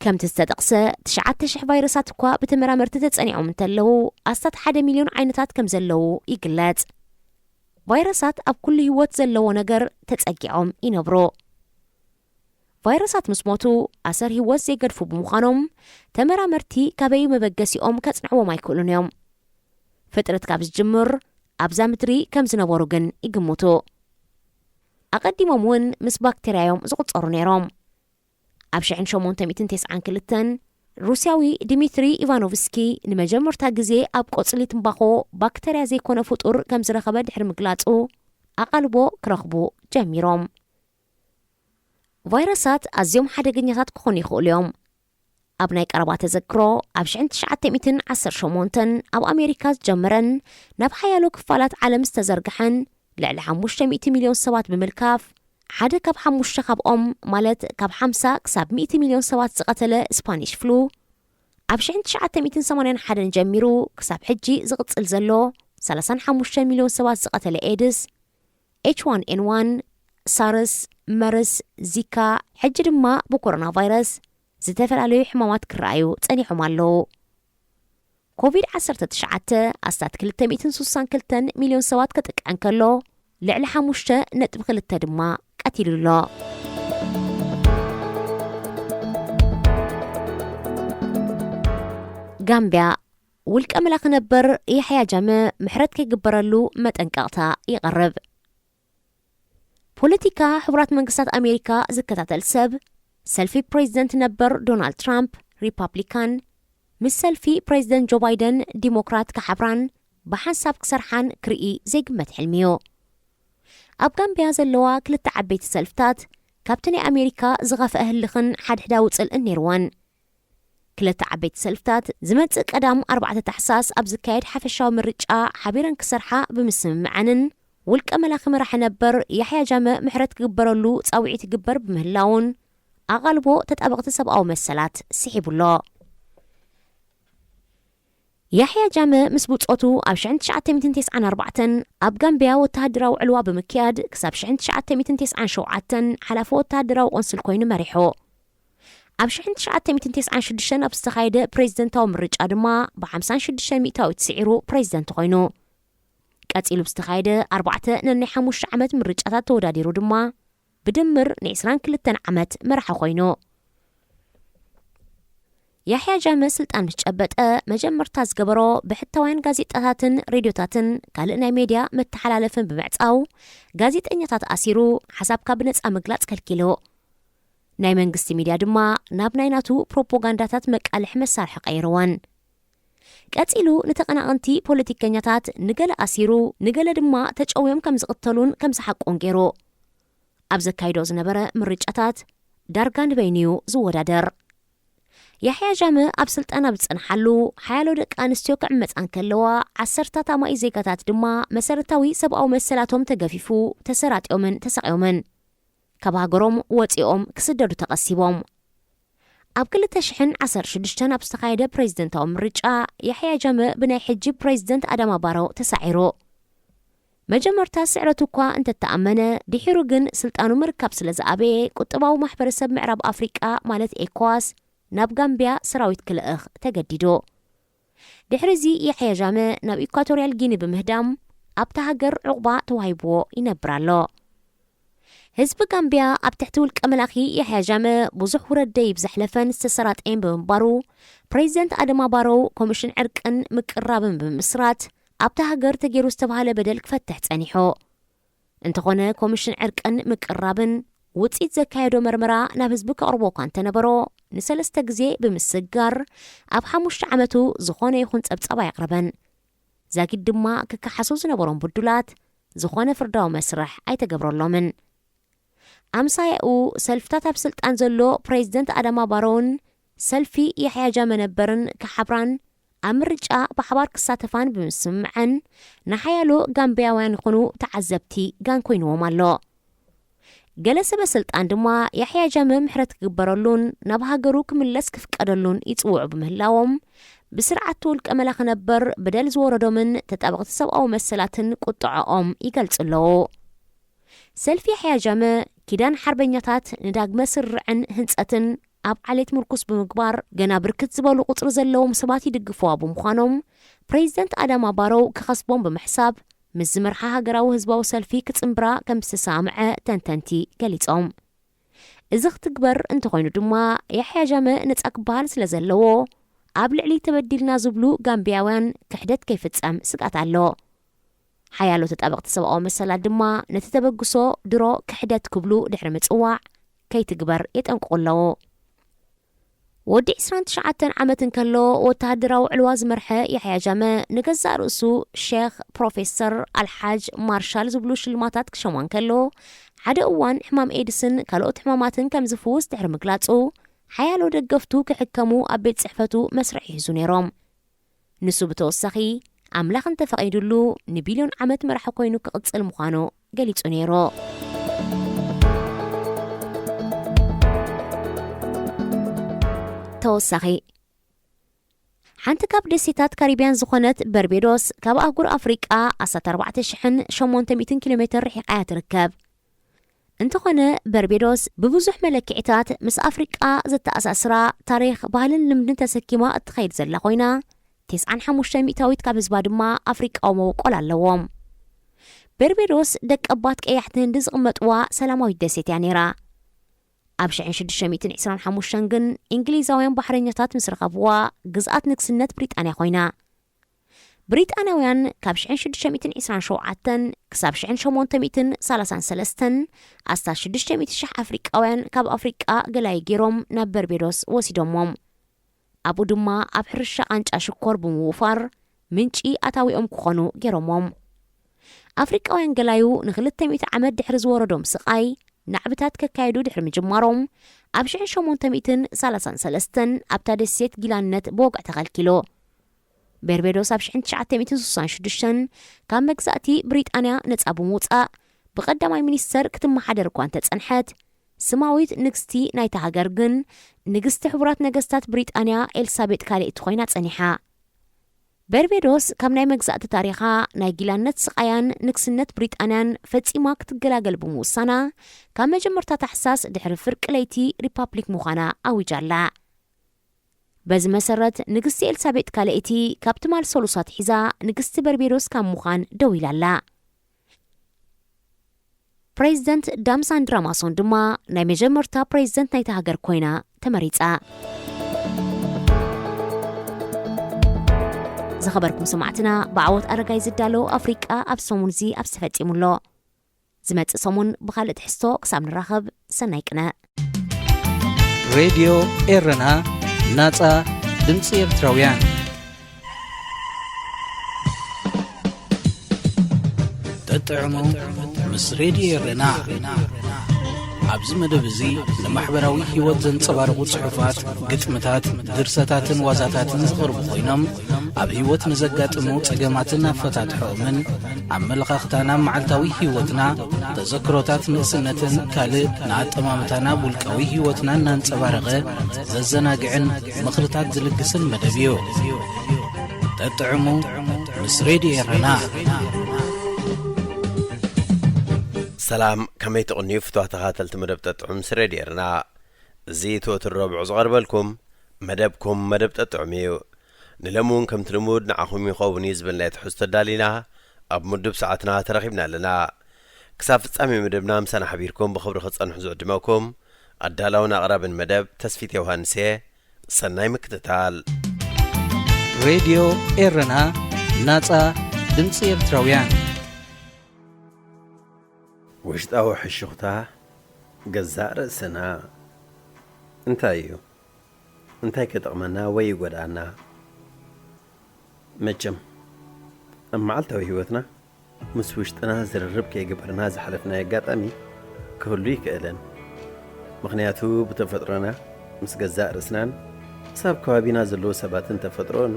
ከምቲ ዝተጠቕሰ 9,000 ቫይረሳት እኳ ብተመራመርቲ ተጸኒዖም እንተለዉ ኣስታት 1 ሚልዮን ዓይነታት ከም ዘለዉ ይግለጽ። ቫይረሳት ኣብ ኩሉ ህይወት ዘለዎ ነገር ተጸጊዖም ይነብሩ። ቫይረሳት ምስ ሞቱ ኣሰር ህይወት ዘይገድፉ ብምዃኖም ተመራመርቲ ካበይ መበገሲኦም ከጽንዕዎም ኣይክእሉን እዮም። ፍጥረት ካብ ዝጅምር ኣብዛ ምድሪ ከም ዝነበሩ ግን ይግምቱ። ኣቐዲሞም እውን ምስ ባክቴርያዮም ዝቝጸሩ ነይሮም። ኣብ 1892 ሩስያዊ ዲሚትሪ ኢቫኖቭስኪ ንመጀመርታ ግዜ ኣብ ቆጽሊ ትንባኾ ባክቴርያ ዘይኮነ ፍጡር ከም ዝረኸበ ድሕሪ ምግላጹ ኣቓልቦ ክረኽቡ ጀሚሮም። ቫይረሳት ኣዝዮም ሓደገኛታት ክኾኑ ይኽእሉ እዮም። ኣብ ናይ ቀረባ ተዘክሮ ኣብ 1918 ኣብ ኣሜሪካ ዝጀመረን ናብ ሓያሎ ክፋላት ዓለም ዝተዘርግሐን ልዕሊ 500 ሚልዮን ሰባት ብምልካፍ ሓደ ካብ 5 ካብኦም ማለት ካብ 50 ክሳብ 100 ሚልዮን ሰባት ዝቐተለ ስፓኒሽ ፍሉ ኣብ 1981 ጀሚሩ ክሳብ ሕጂ ዝቕጽል ዘሎ 35 ሚልዮን ሰባት ዝቐተለ ኤድስ፣ H1N1፣ ሳርስ፣ መርስ፣ ዚካ፣ ሕጂ ድማ ብኮሮና ቫይረስ ዝተፈላለዩ ሕማማት ክረኣዩ ጸኒሖም ኣለዉ። ኮቪድ-19 ኣስታት 262 ሚልዮን ሰባት ከጥቅዐን ከሎ ልዕሊ 5.2 ድማ ቀቲሉሎ። ጋምቢያ ውልቀ መላኽ ነበር የሕያ ጃመ ምሕረት ከይግበረሉ መጠንቀቕታ ይቐርብ። ፖለቲካ ሕቡራት መንግስታት ኣሜሪካ ዝከታተል ሰብ ሰልፊ ፕሬዚደንት ነበር ዶናልድ ትራምፕ ሪፐብሊካን ምስ ሰልፊ ፕሬዚደንት ጆ ባይደን ዲሞክራት ከሓብራን ብሓንሳብ ክሰርሓን ክርኢ ዘይግመት ሕልሚዮ። ኣብ ጋምቢያ ዘለዋ ክልተ ዓበይቲ ሰልፍታት ካብቲ ናይ ኣሜሪካ ዝኸፍአ ህልኽን ሓድሕዳዊ ጽልእን ነይርወን። ክልተ ዓበይቲ ሰልፍታት ዝመጽእ ቀዳም 4 ታሕሳስ ኣብ ዝካየድ ሓፈሻዊ ምርጫ ሓቢረን ክሰርሓ ብምስምምዓንን ውልቀ መላኽ መራሒ ነበር የሕያ ጃመ ምሕረት ክግበረሉ ጻውዒት ይግበር ብምህላውን ኣቓልቦ ተጣበቕቲ ሰብኣዊ መሰላት ስሒቡሎ። የሕያ ጃመ ምስ ብጾቱ ኣብ 1994 ኣብ ጋምቢያ ወተሃደራዊ ዕልዋ ብምክያድ ክሳብ 1997 ሓላፊ ወተሃደራዊ ቆንስል ኮይኑ መሪሑ። ኣብ 1996 ኣብ ዝተኻየደ ፕሬዚደንታዊ ምርጫ ድማ ብ56 ሚእታዊት ስዒሩ ፕሬዚደንት ኮይኑ ቀጺሉ ዝተኻየደ 4.5 ዓመት ምርጫታት ተወዳዲሩ ድማ ብድምር ን22 ዓመት መራሒ ኮይኑ የሕያ ጃመ ስልጣን ምስ ጨበጠ መጀመርታ ዝገበሮ ብሕታውያን ጋዜጣታትን ሬድዮታትን ካልእ ናይ ሜድያ መተሓላለፍን ብምዕጻው ጋዜጠኛታት ኣሲሩ ሓሳብካ ብነጻ ምግላጽ ከልኪሉ። ናይ መንግስቲ ሚድያ ድማ ናብ ናይ ናቱ ፕሮፓጋንዳታት መቃልሕ መሳርሒ ቀይርወን። ቀጺሉ ንተቐናቐንቲ ፖለቲከኛታት ንገለ ኣሲሩ ንገለ ድማ ተጨውዮም ከም ዝቕተሉን ከም ዝሓቁን ገይሩ። ኣብ ዘካይዶ ዝነበረ ምርጫታት ዳርጋ ንበይንዩ ዝወዳደር የሕያ ጃመ ኣብ ስልጣን ኣብ ዝጸንሓሉ ሓያሎ ደቂ ኣንስትዮ ክዕመጻን ከለዋ 10 ታማኢ ዜጋታት ድማ መሰረታዊ ሰብኣዊ መሰላቶም ተገፊፉ ተሰራጢዮምን ተሰቂዮምን ካብ ሃገሮም ወፂኦም ክስደዱ ተቐሲቦም። ኣብ 2016 ኣብ ዝተኻየደ ፕሬዚደንታዊ ምርጫ የሕያ ጃመ ብናይ ሕጂ ፕሬዚደንት ኣዳማ ባሮ ተሳዒሩ። መጀመርታ ስዕረቱ እኳ እንተተኣመነ ድሒሩ ግን ስልጣኑ ምርካብ ስለ ዝኣበየ ቁጥባዊ ማሕበረሰብ ምዕራብ ኣፍሪቃ ማለት ኤኮዋስ ናብ ጋምቢያ ሰራዊት ክልእኽ ተገዲዶ። ድሕሪዚ የሕያ ጃመ ናብ ኢኳቶርያል ጊኒ ብምህዳም ኣብታ ሃገር ዕቑባ ተዋሂብዎ ይነብር ኣሎ። ህዝቢ ጋምቢያ ኣብ ትሕቲ ውልቀ መላኺ የሕያ ጃመ ብዙሕ ውረደይ ብዘሕለፈን ዝተሰራጠየን ብምንባሩ ፕሬዚደንት ኣዳማ ባሮ ኮሚሽን ዕርቅን ምቅራብን ብምስራት ኣብታ ሃገር ተገይሩ ዝተባሃለ በደል ክፈትሕ ጸኒሖ። እንተኾነ ኮሚሽን ዕርቅን ምቅራብን ውፂት ዘካየዶ መርመራ ናብ ህዝቢ ከቕርቦ እኳ እንተነበሮ ን3 ግዜ ብምስጋር ኣብ 5 ዓመቱ ዝኾነ ይኹን ጸብጸባ ኣቕረበን። ዛጊድ ድማ ክከሓሱ ዝነበሮም ብዱላት ዝኾነ ፍርዳዊ መስርሕ ኣይተገብረሎምን። ኣምሳያኡ ሰልፍታት ኣብ ስልጣን ዘሎ ፕሬዚደንት ኣዳማ ባሮውን ሰልፊ يحيى ጃመ ነበርን كحبران أمرجع بحبار كساتفان بمسمعن نحيالو غامبياوያን يخونو تعذبتي غان كوينو مالو جلس بسلطان دما يحيى ጃመ محرت كبرلون نبهاجرو كملس كفقدلون يصوع بمهلاوم بسرعه ولق ملاخ نبر بدل زوردومن تطابقت سباو مسلاتن قطعኦም يገልጽلو سلفي يحيى ጃመ كيدان حربኛታት نداغ مسرعن هنصتن ኣብ ዓሌት ምርኩስ ብምግባር ገና ብርክት ዝበሉ ቁጽሪ ዘለዎም ሰባት ይድግፉዋ ብምዃኖም ፕሬዝደንት ኣዳማ ባሮው ክኸስቦም ብምሕሳብ ምስ ዝመርሓ ሃገራዊ ህዝባዊ ሰልፊ ክጽምብራ ከም ዝተሳምዐ ተንተንቲ ገሊጾም እዚ ክትግበር እንተኾይኑ ድማ يحيى ጃመ ነጻ ክበሃል ስለ ዘለዎ ኣብ ልዕሊ ተበዲልና ዝብሉ ጋምቢያውያን ክሕደት ከይፍጸም ስጋት ኣሎ ሓያሎ ተጣበቕቲ ሰብኣዊ መሰላት ድማ ነቲ ተበግሶ ድሮ ክሕደት ክብሉ ድሕሪ ምጽዋዕ ከይትግበር የጠንቅቑለዎ ودي 29 ዓመትን ከሎ ወተሃደራዊ ዕልዋ ዝመርሐ يحيى ጃመ ንገዛእ ርእሱ ሼኽ ፕሮፌሰር አልሓጅ ማርሻል ዝብሉ ሽልማታት ክሸሟን ከሎ ሓደ እዋን ሕማም ኤድስን ካልኦት ሕማማትን ከም ዝፍውስ ድሕሪ ምግላጹ ሓያሎ ደገፍቱ ክሕከሙ ኣብ ቤት ጽሕፈቱ መስርዕ ሒዙ ነይሮም ንሱ ብተወሳኺ ኣምላኽ እንተፈቒዱሉ ንቢልዮን ዓመት መራሒ ኮይኑ ክቕጽል ምዃኑ ገሊጹ ነይሩ ተወሳኺ ሓንቲ ካብ ደሴታት ካሪቢያን ዝኾነት በርቤዶስ ካብ ኣህጉር ኣፍሪቃ 14,800 ኪሎ ሜትር ርሒቓ ትርከብ እንተኾነ በርቤዶስ ብብዙሕ መለክዒታት ምስ ኣፍሪቃ ዘተኣሳስራ ታሪኽ ባህልን ልምድን ተሰኪማ እትኸይድ ዘላ ኮይና 95 ሚእታዊት ካብ ህዝባ ድማ ኣፍሪቃዊ መወቆል ኣለዎም በርቤዶስ ደቀባት ቀያሕቲ ህንዲ ዝቕመጥዋ ሰላማዊት ደሴት እያ ነይራ ኣብ 1625 ግን እንግሊዛውያን ባሕረኛታት ምስ ረኸብዋ ግዝኣት ንግስነት ብሪጣንያ ኮይና ብሪጣንያውያን ካብ 1627 ክሳብ 1833 ኣስታት 600,000 ኣፍሪቃውያን ካብ ኣፍሪቃ ገላይ ገይሮም ናብ በርቤዶስ ወሲዶሞም ኣብኡ ድማ ኣብ ሕርሻ ቃንጫ ሽኮር ብምውፋር ምንጪ ኣታዊኦም ክኾኑ ገይሮሞም ኣፍሪቃውያን ገላዩ ን200 ዓመት ድሕሪ ዝወረዶም ስቃይ ናዕብታት ከካይዱ ድሕሪ ምጅማሮም ኣብ 1833 ኣብታ ደሴት ጊላነት ብወግዕ ተኸልኪሎ በርቤዶስ ኣብ 1966 ካብ መግዛእቲ ብሪጣንያ ነጻ ብምውፃእ ብቐዳማይ ሚኒስተር ክትመሓደር እኳ እንተጸንሐት ስማዊት ንግስቲ ናይታ ሃገር ግን ንግስቲ ሕቡራት ነገስታት ብሪጣንያ ኤልሳቤጥ ካልእቲ ኮይና ጸኒሓ በርቤዶስ ካብ ናይ መግዛእቲ ታሪኻ ናይ ጊላነት ስቃያን ንግስነት ብሪጣንያን ፈጺማ ክትገላገል ብምውሳና ካብ መጀመርታ ታሕሳስ ድሕሪ ፍርቂ ለይቲ ሪፓብሊክ ምዃና ኣዊጃላ በዚ መሰረት ንግስቲ ኤልሳቤጥ ካልእቲ ካብ ትማል ሰሉሳት ሒዛ ንግስቲ በርቤዶስ ካብ ምዃን ደው ኢላላ ፕሬዝደንት ዳምሳንድራ ማሶን ድማ ናይ መጀመርታ ፕሬዝደንት ናይታ ሃገር ኮይና ተመሪጻ زخبركم سمعتنا بعوض أرجاي زدالو أفريقيا أب سمونزي أب سفتيمولو زمت سمون بخالة حستو كسام نراخب سنايكنا راديو إيرنا ناتا دمسير تراويان تطعمو مس راديو إيرنا ኣብዚ መደብ እዚ ንማሕበራዊ ህይወት ዘንጸባርቑ ጽሑፋት ግጥምታት ድርሰታትን ዋዛታትን ዝቐርቡ ኮይኖም ኣብ ህይወት ንዘጋጥሙ ጸገማትን ኣፈታትሖምን ኣመለኻኽታና መዓልታዊ ህይወትና ተዘክሮታት ንእስነትን ካልእ ንኣጠማምታና ውልቃዊ ህይወትና እናንጸባረቐ ዘዘናግዕን ምኽርታት ዝልግስን መደብ እዩ ተጥዕሙ ምስ ሬድዮ ኤረና سلام كما يتقنيو فتوح تخاتل تمدب تطعم سريديرنا زيتو الربع زغربلكم مدبكم مدب تطعميو نلمون كم تلمود نعخم يخوبني زبن لا تحس تدالينا اب مدب ساعتنا ترغبنا لنا كساف تصامي مدبنا مسانا حبيركم بخبر خصن حزو دماكم ادالونا اقرب مدب تسفيت يوهانسي سناي مكتتال راديو إيرنا ناتا دمسير تراويان وشتاو حشوختا جزاء رأسنا انتايو انتاي كتغمنا ويقودانا مجم اما عالتاو هيوتنا مسوشتنا زر الربكي قبرنا زحلفنا يقاطامي كهلو يكألن مغنياتو بتفطرنا مس جزاء رأسنان ሳብ ከባቢና ዘለዎ ሰባትን ተፈጥሮን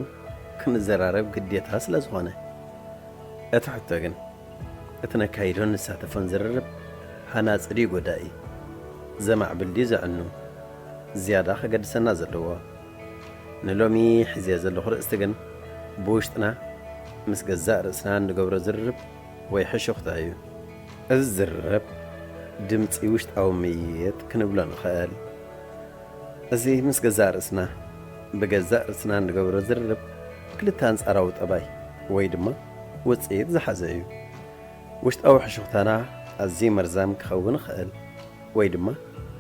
ክንዘራረብ ግዴታ ስለ ዝኾነ እቲ ሕቶ ግን እቲ ነካይዶን ንሳተፎን ዝርርብ ሃናፅዲ ጎዳኢ ዘማዕብል ድዩ ዘዕኑ ዝያዳ ከገድሰና ዘለዎ ንሎሚ ሒዝየ ዘለኹ ርእስቲ ግን ብውሽጥና ምስ ገዛእ ርእስና ንገብሮ ዝርርብ ወይ ሕሹኽታ እዩ። እዚ ዝርርብ ድምፂ ውሽጣዊ ምይይጥ ክንብሎ ንኽእል። እዚ ምስ ገዛእ ርእስና ብገዛእ ርእስና ንገብሮ ዝርርብ ክልተ አንጻራዊ ጠባይ ወይ ድማ ውፅኢት ዝሓዘ እዩ። ውሽጣዊ ሕሹኽታና ኣዝዩ መርዛም ክኸውን ይኽእል ወይ ድማ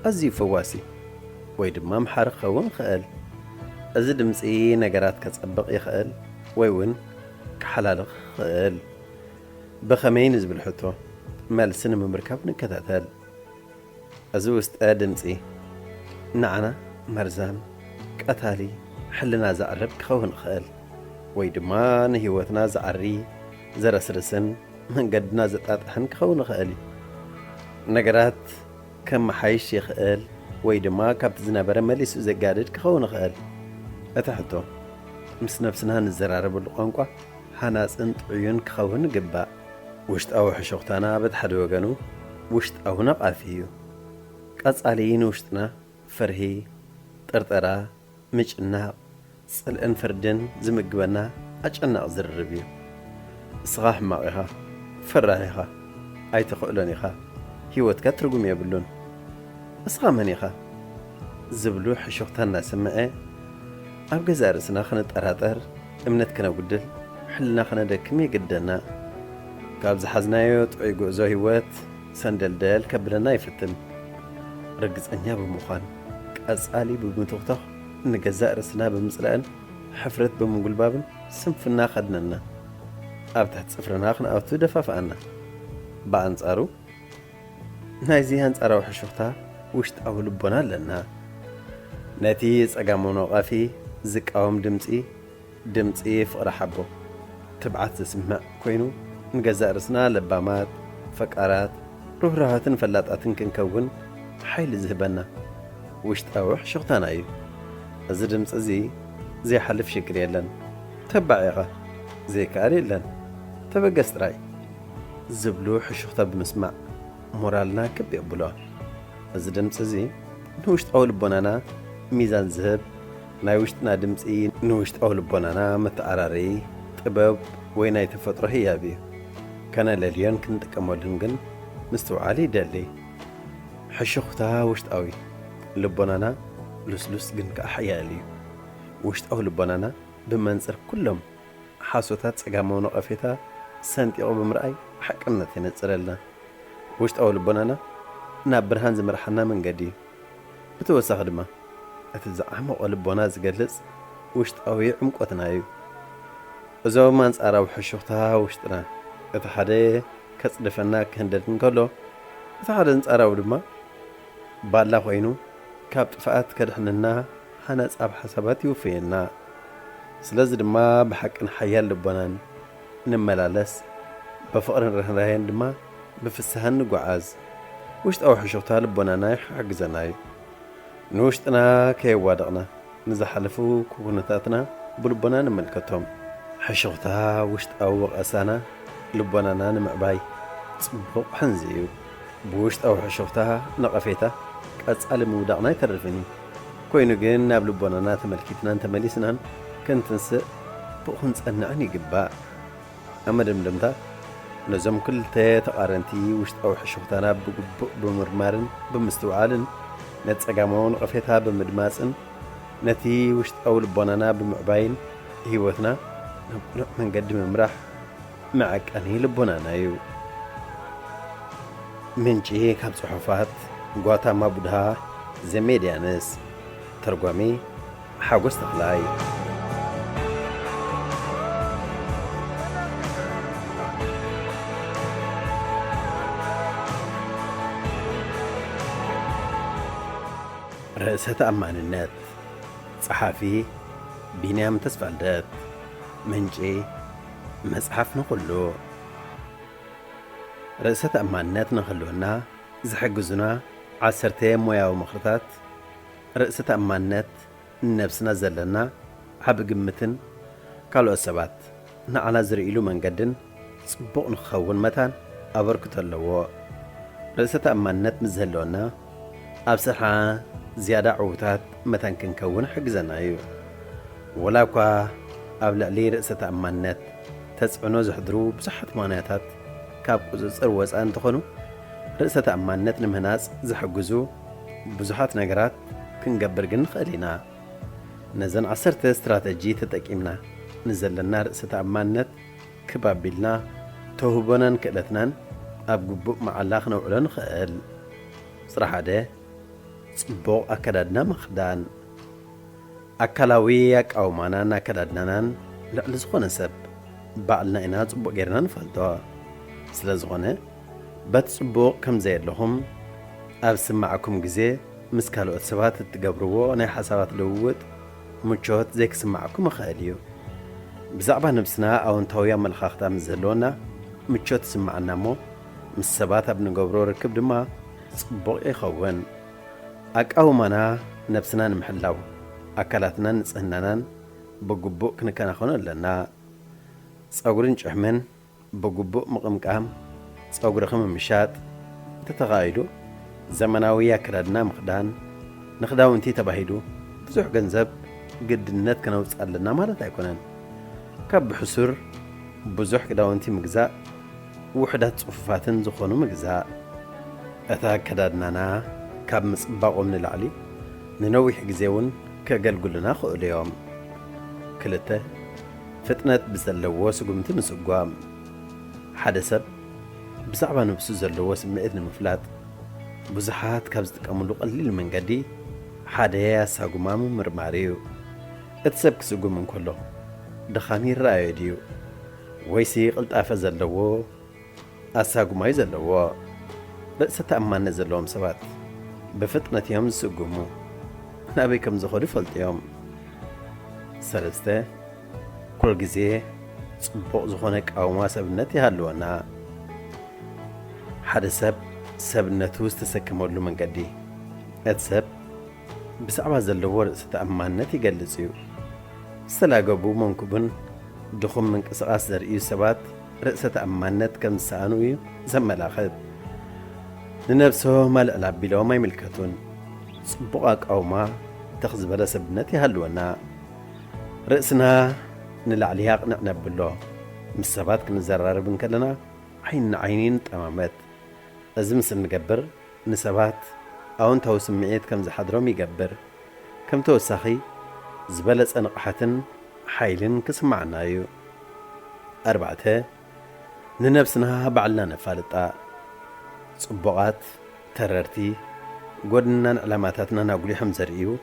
ኣዝዩ ፈዋሲ ወይ ድማ ምሓሪ ክኸውን ይኽእል። እዚ ድምፂ ነገራት ከጸብቕ ይኽእል ወይ እውን ክሓላልኽ ይኽእል። ብኸመይ ንዝብል ሕቶ መልሲ ንምምርካብ ንከታተል። እዚ ውስጠ ድምፂ ንዓና መርዛም ቀታሊ ሕልና ዘዕርብ ክኸውን ይኽእል ወይ ድማ ንህይወትና ዝዓሪ ዘረስርስን መንገድና ዘጣጥሕን ክኸውን ይኽእል እዩ። ነገራት ከመሓይሽ ይኽእል ወይ ድማ ካብቲ ዝነበረ መሊሱ ዘጋድድ ክኸውን ይኽእል። እቲ ሕቶ ምስ ነፍስና ንዘራረበሉ ቋንቋ ሃናፅን ጥዑዩን ክኸውን ይግባእ። ውሽጣዊ ሕሹኽታና በቲ ሓደ ወገኑ ውሽጣዊ ነቓፊ እዩ። ቀጻሊ ንውሽጥና ፍርሂ፣ ጥርጠራ፣ ምጭናቕ፣ ጽልእን ፍርድን ዝምግበና ኣጨናቕ ዝርርብ እዩ። እስኻ ሕማቕ ኢኻ፣ ፍራሕ ኢኻ፣ ኣይትኽእሎን ኢኻ፣ ህይወትካ ትርጉም የብሉን፣ እስኻ መን ኢኻ ዝብሉ ሕሹኽታ እናሰምዐ ኣብ ገዛእ ርእስና ክንጠራጠር፣ እምነት ክነጕድል፣ ሕልና ክነደክም ይግደና። ካብ ዝሓዝናዮ ጥዑይ ጉዕዞ ህይወት ሰንደልደል ከብለና ይፍትን። ርግፀኛ ብምዃን ቀጻሊ ብምትኽታኽ ንገዛእ ርእስና ብምጽላእን ሕፍረት ብምጉልባብን ስንፍና ኸድነና፣ ኣብ ትሕቲ ጽፍርና ክንኣቱ ደፋፍኣና። ብኣንጻሩ ናይዚ አንጻራዊ ሕሹኽታ ውሽጣዊ ልቦና ኣለና። ነቲ ጸጋማዊ ነቓፊ ዝቃወም ድምፂ ፍቕሪ ሓቦ ትብዓት ዝስምዕ ኮይኑ ንገዛእ ርእስና ለባማት፣ ፈቃራት፣ ርህራሃትን ፈላጣትን ክንከውን ሓይሊ ዝህበና ውሽጣዊ ሕሹኽታና እዩ። እዚ ድምፂ እዚ ዘይሓልፍ ሽግር የለን፣ ተባዕ ኢኻ ዘይከኣል የለን፣ ተበገስ ጥራይ ዝብሉ ሕሹኽታ ብምስማዕ ሞራልና ክብ የብሎ። እዚ ድምፂ እዚ ንውሽጣዊ ልቦናና ሚዛን ዝህብ ናይ ውሽጥና ድምፂ ንውሽጣዊ ልቦናና መተዓራሪ ጥበብ ወይ ናይ ተፈጥሮ ህያብ እዩ። ከነለልዮን ክንጥቀመሉን ግን ምስትውዓል ይደሊ። ሕሹኽታ ውሽጣዊ ልቦናና ልስሉስ ግን ከዓ ሓያል እዩ። ውሽጣዊ ልቦናና ብመንፅር ኩሎም ሓሶታት ጸጋማዊ ነቐፌታ ሰንጢቑ ብምርኣይ ሓቅነት የነጽረልና። ውሽጣዊ ልቦናና ናብ ብርሃን ዝመርሓና መንገዲ እዩ። ብተወሳኺ ድማ እቲ ዝዓመቐ ልቦና ዝገልጽ ውሽጣዊ ዕምቆትና እዩ። እዞም አንጻራዊ ሕሹኽታ ውሽጥና እቲ ሓደ ከጽድፈና ክህንደድ እንከሎ፣ እቲ ሓደ አንጻራዊ ድማ ባላ ኮይኑ ካብ ጥፍኣት ከድሕንና ሃነጻብ ሓሳባት ይውፍየና። ስለዚ ድማ ብሓቅን ሓያል ልቦናን ንመላለስ፣ ብፍቕርን ርህራሄን ድማ ብፍስሓን ንጓዓዝ። ውሽጣዊ ሕሹኽታ ልቦናና ይሕግዘና እዩ። ንውሽጥና ከየዋደቕና ንዝሓለፉ ኩነታትና ብልቦና ንመልከቶም። ሕሹኽታ ውሽጣዊ ወቐሳና ልቦናና ንምዕባይ ጽቡቕ ሕንዚ እዩ። ብውሽጣዊ ሕሹኽታ ነቐፌታ ቀጻሊ ምውዳቕና ይተርፍን እዩ። ኮይኑ ግን ናብ ልቦናና ተመልኪትናን ተመሊስናን ከንትንስእ ብኡኹን ጸንዕን ይግባእ። ኣብ መደምደምታ ነዞም ክልተ ተቓረንቲ ውሽጣዊ ሕሹኽታና ብግቡእ ብምርማርን ብምስትውዓልን ነቲ ጸጋማዊ ነቐፌታ ብምድማፅን ነቲ ውሽጣዊ ልቦናና ብምዕባይን ህይወትና ናብ ቁኑዕ መንገዲ ምምራሕ መዐቀኒ ልቦናና እዩ። ምንጪ ካብ ጽሑፋት ጓታማ ቡድሃ ዘሜድያንስ፣ ተርጓሚ ሓጎስ ተኽላይ። ርእሰ ተኣማንነት ጸሓፊ ቢንያም ተስፋልደት። ምንጪ መጽሓፍ ንኹሉ። ርእሰ ተኣማንነት ንኽህልወና ዝሕግዙና 10 ሞያዊ ምኽርታት ርእሰ ተኣማንነት نفسنا زلنا حب قمتن كالو السبات نعنا زرئيلو من قدن صبق نخون متان أبركت اللو رئيسة أمانات مزهلونا أبسرحا زيادة عوتات متان كنكون حقزنا ولاكوا أبلع لي رئيسة أمانات تسعنو زحضرو بصحة مانياتات كاب قزر وزان تخونو رئيسة أمانات نمهناس زحقزو بزحات نقرات كنقبرقن خلينا نزن عصرت استراتيجي تتقيمنا نزلنا رئيسة أمانات كبابيلنا توهبونا كألتنان أبقبوء مع الله نوعلن خيل صراحة ده صبو أكدادنا مخدان أكلاويك أو مانان أكدادنان لألزخونا سب بعلنا إنا صبو غيرنا نفلتوا سلازخونا بتصبو كم زيد لهم أبسم معكم جزي مسكالو أتسبات تقبروا أنا حسابات لوود مجهود زيك سمعكم خيليو بزعبا نفسنا أو انتويا ملخاختا مزهلونا مجهود سمعنا مو مسبات ابن قبرو ركب دما صبو يخون أو مانا نفسنا نمحلاو أكلاتنا نسهنانان بقبو كنكنا خونا لنا صغرين جحمن بقبو مقمقام صغر خم مشات تتغايدو زمناوية كردنا مخدان نخداو انتي تباهيدو بزوح جنزب قد النت كانوا تسألنا مالتا يكونن كاب حسر بزوح كداو انتي مجزاء وحدات صفوفاتن زخونو مجزاء أتا كدادنانا كاب مصباقو من العلي ننوي حقزيون كقلقلنا خو اليوم كلته فتنة بزلوو سقومتي مسقوام حدثب بزعبا نفسو زلوو سمئتن مفلات بزحات كابز تكاملو قليل من قدي حاديا ساقومامو مرماريو اتسبك سقوم من كله دخاني الرأي ديو ويسي قلت أفزل لو أساقوماي زلوو رأسة أمان نزلوهم سبات بفتنة يوم سقومو نابي كم زخوري فلت يوم سلسته كل جزيه صبوق زخونك أو ما سبنتي هالوانا حدثب سبنتو استسكمولو من قدي اتسب بسعبا زلوو رأسة أمانتي قلسيو سلاقبو منكبن دخم من قصاص زرئيو سبات رأسة أمانت كم سانوي زملاخد لنفسه مال ألعب بلو ما يملكتون صبوقك أو ما تخز بلا سبنتي هالوانا رأسنا نلعليها قنعنا بالله مسابات كنزرار بنكلنا عينين تمامات لازم سنقبر نسبات أو انتو سمعيت كم زحضرهم يقبر كم توسخي زبلت أنقحتن حيلن كسمعنا يو أربعته ننفسنا بعلنا نفالتا صبغات تررتي قدنا علاماتنا نقولي حمزريو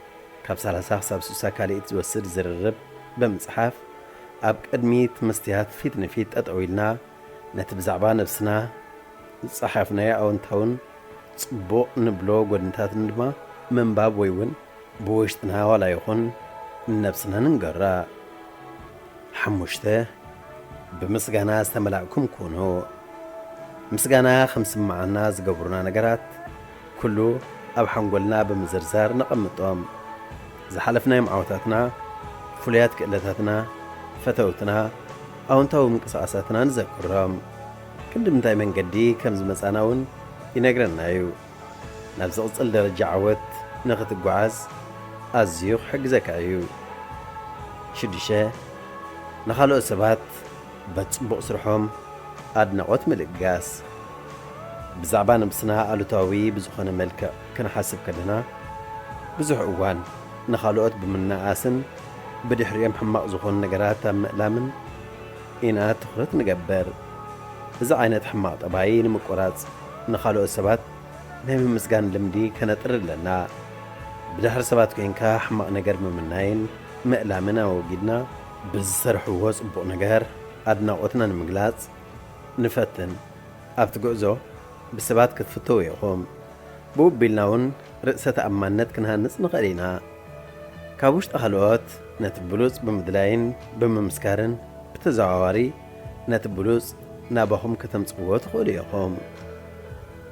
كاب سالساخ سابسوسا كاليت زوسر زررب بمصحف أب قدميت مستيات فيت نفيت أدعويلنا نتبزعبا نفسنا صحفنا أو انتون صبوق نبلو قدنتات ندما من باب ويون بوشتنا ولا يخون نفسنا ننقرأ حموشته بمسقانا استملعكم كونو مسقانا خمس معنا زقبرنا نقرات كله أب حنقولنا بمزرزار نقمتهم زحلفنا يمعوتاتنا فليات كإلتاتنا فتوتنا أو انتو مقصاصاتنا نذكرهم كل متى من قدي كم زمساناون ينقرنا يو نفس أصل درجة عوت نخت الجواز أزيوخ حق زكايو شديشة نخلو السبات بتصبق سرحهم أدنى قوت ملك جاس بزعبان بسنا ألوتاوي بزخنا ملكة كنا حاسب كلنا بزح أوان نخلوت بمنا آسن بدي حريم حماق زخون نقرات مقلامن إنا تخلط نقبر إذا عينت حماق طبعين مقورات نخلو السبات نهم مسقان لمدي كانت رلنا بدحر سبات كينكا حماق نقر ممناين مقلامنا وقيدنا بزسرحو وصبق نقر أدنا قوتنا نمقلات نفتن أبتقوزو بسبات كتفتو يقوم بوب بيلناون رأسة أمانت كنها نس نقرينا كابوش تخلوات نتبلوز بمدلاين بممسكارن بتزعواري نتبلوز نابهم كتمصقوات خولي يقوم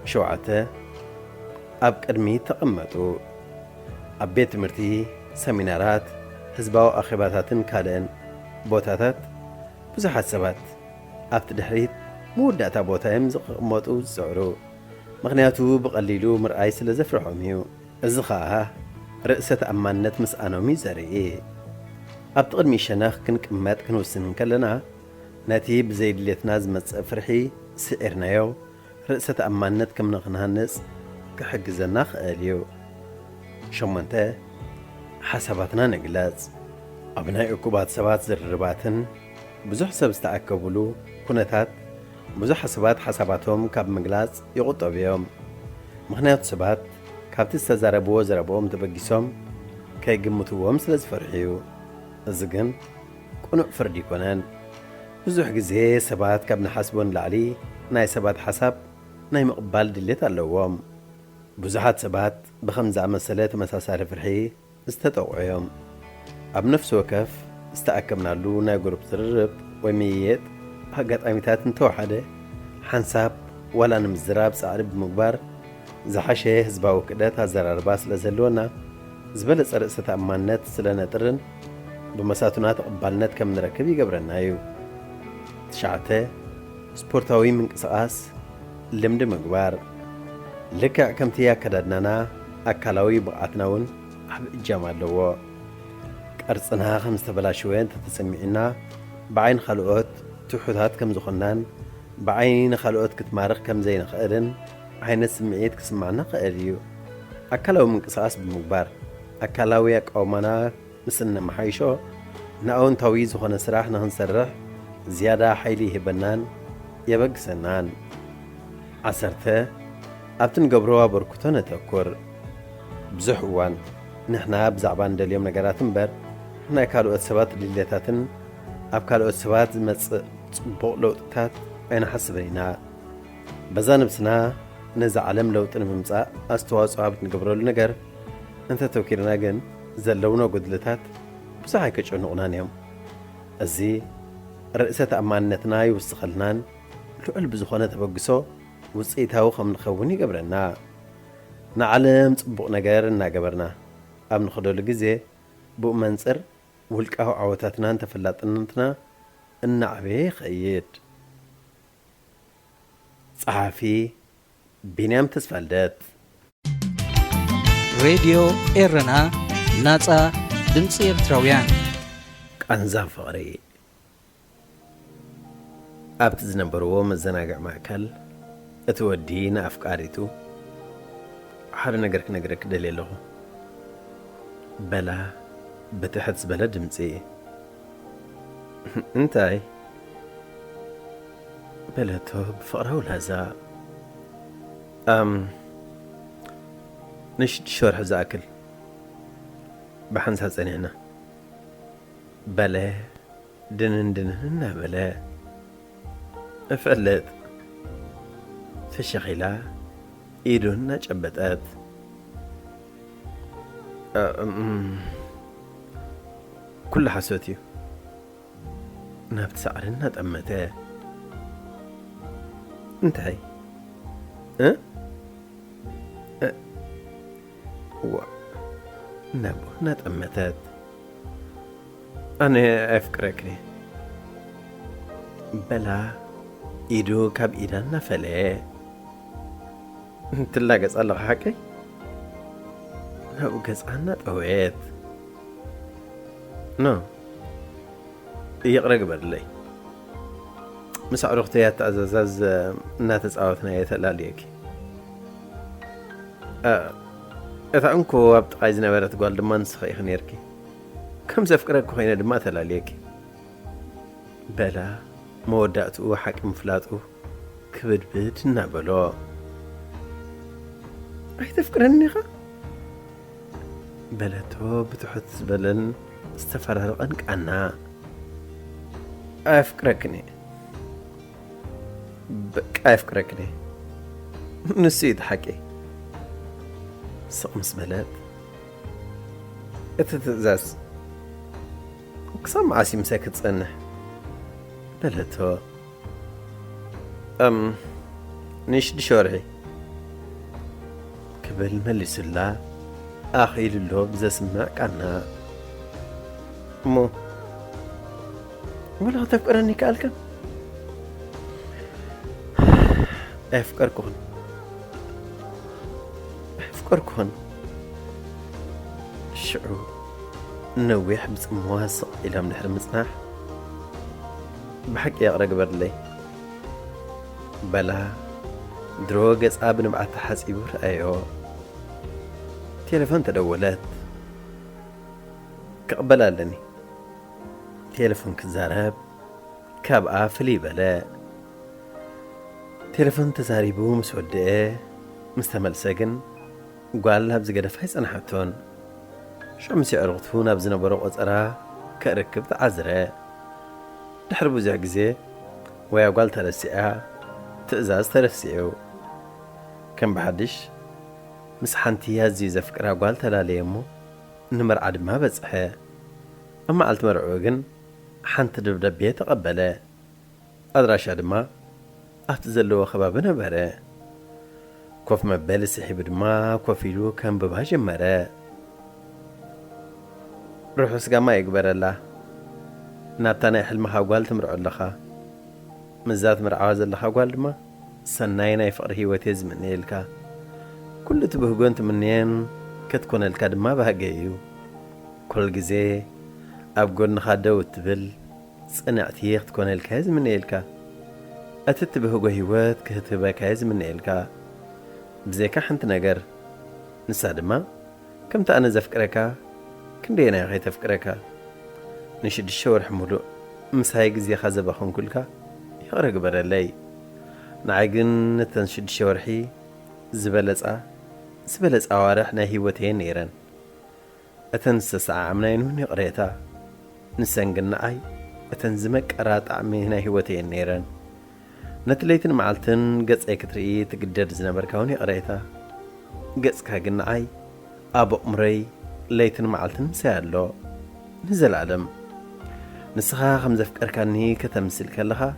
شوعته أب قدمي تقمتو أب بيت مرتي ሰሚናራት ህዝባዊ ኣኼባታትን ካልእን ቦታታት ብዙሓት ሰባት ኣብቲ ድሕሪት መወዳእታ ቦታ እዮም ዝቕመጡ ዝፅዕሩ ምኽንያቱ ብቐሊሉ ምርኣይ ስለ ዘፍርሖም እዩ እዚ ኸዓ ርእሰ ተኣማንነት ምስኣኖም እዩ ዘርኢ ኣብቲ ቅድሚ ሸነኽ ክንቅመጥ ክንውስን ከለና ነቲ ብዘይድሌትና ዝመጽእ ፍርሒ ስዒርናዮ ርእሰ ተኣማንነት ከም ንኽንሃንጽ ክሕግዘና ክእል እዩ 8 ሓሳባትና ንግለጽ ኣብ ናይ እኩባት ሰባት ዝርርባትን ብዙሕ ሰብ ዝተኣከቡሉ ኩነታት ብዙሕ ሰባት ሓሳባቶም ካብ ምግላጽ ይቑጠቡ እዮም ምኽንያቱ ሰባት ካብቲ ዝተዛረብዎ ዘረብኦም ተበጊሶም ከይግምትዎም ስለ ዝፈርሑ እዩ እዚ ግን ቁኑዕ ፍርዲ ይኮነን ብዙሕ ግዜ ሰባት ካብ ንሓስቦ ንላዕሊ ናይ ሰባት ሓሳብ ናይ ምቕባል ድሌት ኣለዎም ብዙሓት ሰባት ብኸምዚ ኣመሰለ ተመሳሳሊ ፍርሒ ዝተጠቕዑ እዮም ኣብ ነፍሲ ወከፍ ዝተኣከብናሉ ናይ ግሩፕ ዝርርብ ወይ ምይይጥ ኣጋጣሚታት እንተወሓደ ሓንሳብ ዋላ ንምዝራብ ጻዕሪ ብምግባር ዝሓሸ ህዝባዊ ክእደት ኣዘራርባ ስለ ዘለወና ዝበለጸ ርእሰ ተኣማንነት ስለ ነጥርን ብመሳቱና ተቐባልነት ከም ንረክብ ይገብረና እዩ 9 ስፖርታዊ ምንቅስቓስ ልምዲ ምግባር ልክዕ ከምቲ ኣከዳድናና ኣካላዊ ብቕዓትና እውን ዓብ እጃም ኣለዎ ቅርጽና ከም ዝተበላሸወ እንተተሰሚዕና ብዓይኒ ካልኦት ትሑታት ከም ዝኾናን ብዓይኒ ካልኦት ክትማርኽ ከም ዘይንኽእልን ዓይነት ስምዒት ክስማዕና ክእል እዩ ኣካላዊ ምንቅስቓስ ብምግባር ኣካላዊ ኣቃውማና ምስ እነመሓይሾ ንኣዎንታዊ ዝኾነ ስራሕ ንኽንሰርሕ ዝያዳ ሓይሊ ይህበናን የበግሰናን 10 ኣብቲ ንገብሮ ኣበርክቶ ነተኩር ብዙሕ እዋን ንሕና ብዛዕባ እንደልዮም ነገራት እምበር ናይ ካልኦት ሰባት ድሌታትን ኣብ ካልኦት ሰባት ዝመጽእ ጽቡቕ ለውጥታት ኣይንሓስብን ኢና በዛ ነብስና ነዚ ዓለም ለውጢ ንምምጻእ ኣስተዋፅኦ ኣብ ንገብረሉ ነገር እንተተወኪርና ግን ዘለውና ጉድለታት ብዙሕ ኣይከጨንቑናን እዮም እዚ ርእሰ ተኣማንነትና ይውስኸልናን ልዑል ብዝኾነ ተበግሶ ውፅኢታዊ ከም ንኸውን ይገብረና ንዓለም ጽቡቕ ነገር እናገበርና ኣብ ንኸደሉ ግዜ ብኡ መንፅር ውልቃዊ ዓወታትናን ተፈላጥነትና እናዕበየ ይኸይድ ጸሓፊ ቢንያም ተስፋልደት ሬድዮ ኤረና ናጻ ድምፂ ኤርትራውያን ቃንዛ ፍቕሪ ኣብቲ ዝነበርዎ መዘናግዕ ማእከል እቲ ወዲ ንኣፍቃሪቱ ሓደ ነገር ክነግረክ ክደልየ ኣለኹ በላ ብትሕት ዝበለ ድምፂ እንታይ በለቶ ብፍቕራዊ ላዛ ንሽዱሽተ ወርሒ ዝኣክል ብሓንሳብ ጸኒዕና በለ ድንን እናበለ እፈልጥ ፍሽኺላ ኢዱ እናጨበጠት ኩሉ ሓሶት እዩ ናብቲ ሳዕሪ እናጠመተ እንታይ ናብኡ እናጠመተት ኣነ ኣይፍቅረክኒ በላ ኢዱ ካብ ኢዳ እናፈለየ ትላገጽ ኣለኻ ሓቀይ ናብኡ ገጻ እናጠወየት ኖ ይቕረ ግበርለይ ምስ ኣዕሩኽተያ ተኣዛዛዝ እናተፃወትና የተላልየኪ እታ እንኮ ኣብ ጥቓይ ዝነበረት ጓል ድማ ንስኸ ኢኽ ነርኪ ከም ዘፍቅረኪ ኮይነ ድማ ተላልየኪ በላ መወዳእትኡ ሓቂ ምፍላጡ ክብድብድ እናበሎ ኣይተፍቅረኒ ኢኻ በለቶ ብትሑት ዝበለን ዝተፈራረቐን ቃና ኣይፍቅረክኒ በቃ ኣይፍቅረክኒ ንሱ እዩ ተሓቂ ስቕ ምስ በለት እቲ ትእዛዝ ክሳብ መዓስ ምሳይ ክትጸንሕ በለቶ ንሽዱሽተ ወርሒ ክብል መሊሱላ أخيل له بزسمع كنا مو ولا تفكرني كالكم أفكركم الشعور نويح بس مواسق إلى من حرم مصناح بحق يقرأ قبر لي بلا دروغز أبن بعد حاسيبور أيو تلفون تدولت كقبلا لني تلفون كزارب كابعة فلي بلا تلفون تزاريبو مسودة مستمل سجن قال لها بزقدة فايس أنا حتون شو مسي أرغطفونا بزنا بروق أزرا كأركب تعزرة نحربو زي عقزي ويا قال ترسيئة تأزاز ترسيئو كم بحدش مسحانتي هزي زفكرها قال تلاليمو نمر عاد ما بزحي أما قلت مرعوغن حانت دبدبية تقبله أدراش عدما أفتزلو خبابنا برا كوف مبالي سحيب دما كوفيلو كان ببهاج مرا روحو سقا ما يقبر الله نابتانا حلمها قال تمرعو لخا مزات مرعواز لخا قال دما سناينا يفقر هيوتيز من إلكا كل تبهقون تمنين كتكون الكا دما بهاقيو كل جزي أبقون نخادو تبل صنعتيخ تكون الكاز من إلكا أتتبهقو هيوات كتبا كاز من إلكا بزيكا حنت نقر نساد ما كم تأنا زفكركا كم دينا يا غي تفكركا نشد الشور حمولو مسايق زي خازب أخون كلكا يغرق برا لي نعاقن نتنشد الشور حي زبلز أوارح ناهيوتين نيران أتنسس عامنين من يقريتا نسانقن أي أتنزمك أرات عمي ناهيوتين نيران نتليتن معلتن قص اي كتري تقدر زنبر كوني قريتا قص كاقن أي أبو أمري ليتن معلتن سيالو نزل عدم نسخا خمزة فكركاني كتمثل كلها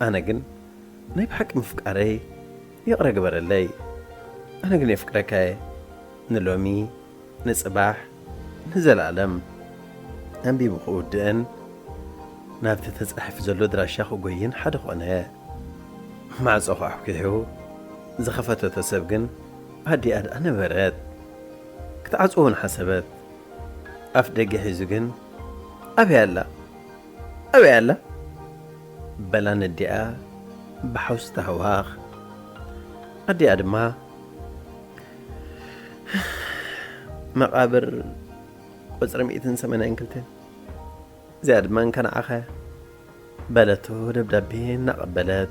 أنا قن نايب حكم فكري يقرأ قبر اللي أنا قن يفكركاي نلومي نصباح نزل عدم أنبي بقودن نابت تزحف زلو دراشاخ وقوين حدخ أنا مع صفح كذو زخفت تسبقن هدي أنا براد كتعزون حسبت أفدق حزقن أبي ألا بلا ندعاء بحوس تهواخ هدي أدما مقابر وزر 180 انكلتين زاد من كان عخا بلتو دبدبين نقبلت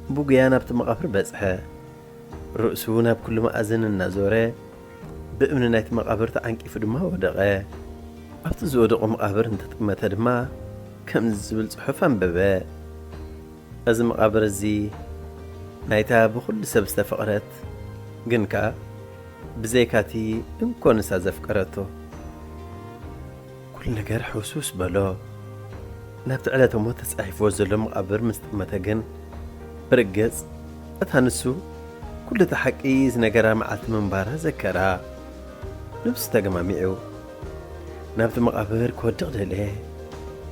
بوغيانا بتمقابر بزحة رؤسونا بكل ما أزن النازورة بأمن نايت مقابر تعنكي فدما ودغة أبتزودق مقابر انت تقمت دما كم زبل صحفا ببا أز مقابر زي نايتا بكل سبست فقرت جنكا بزيكاتي انكون سازف قرتو كل نجار حسوس بلا نبت على تموت تسعي فوز لهم مقابر مستقمتجن برجز أتهنسو كل تحقيز نجارة مع المنبارة ذكرها نفس تجمعيو نبت مقابر كود غدله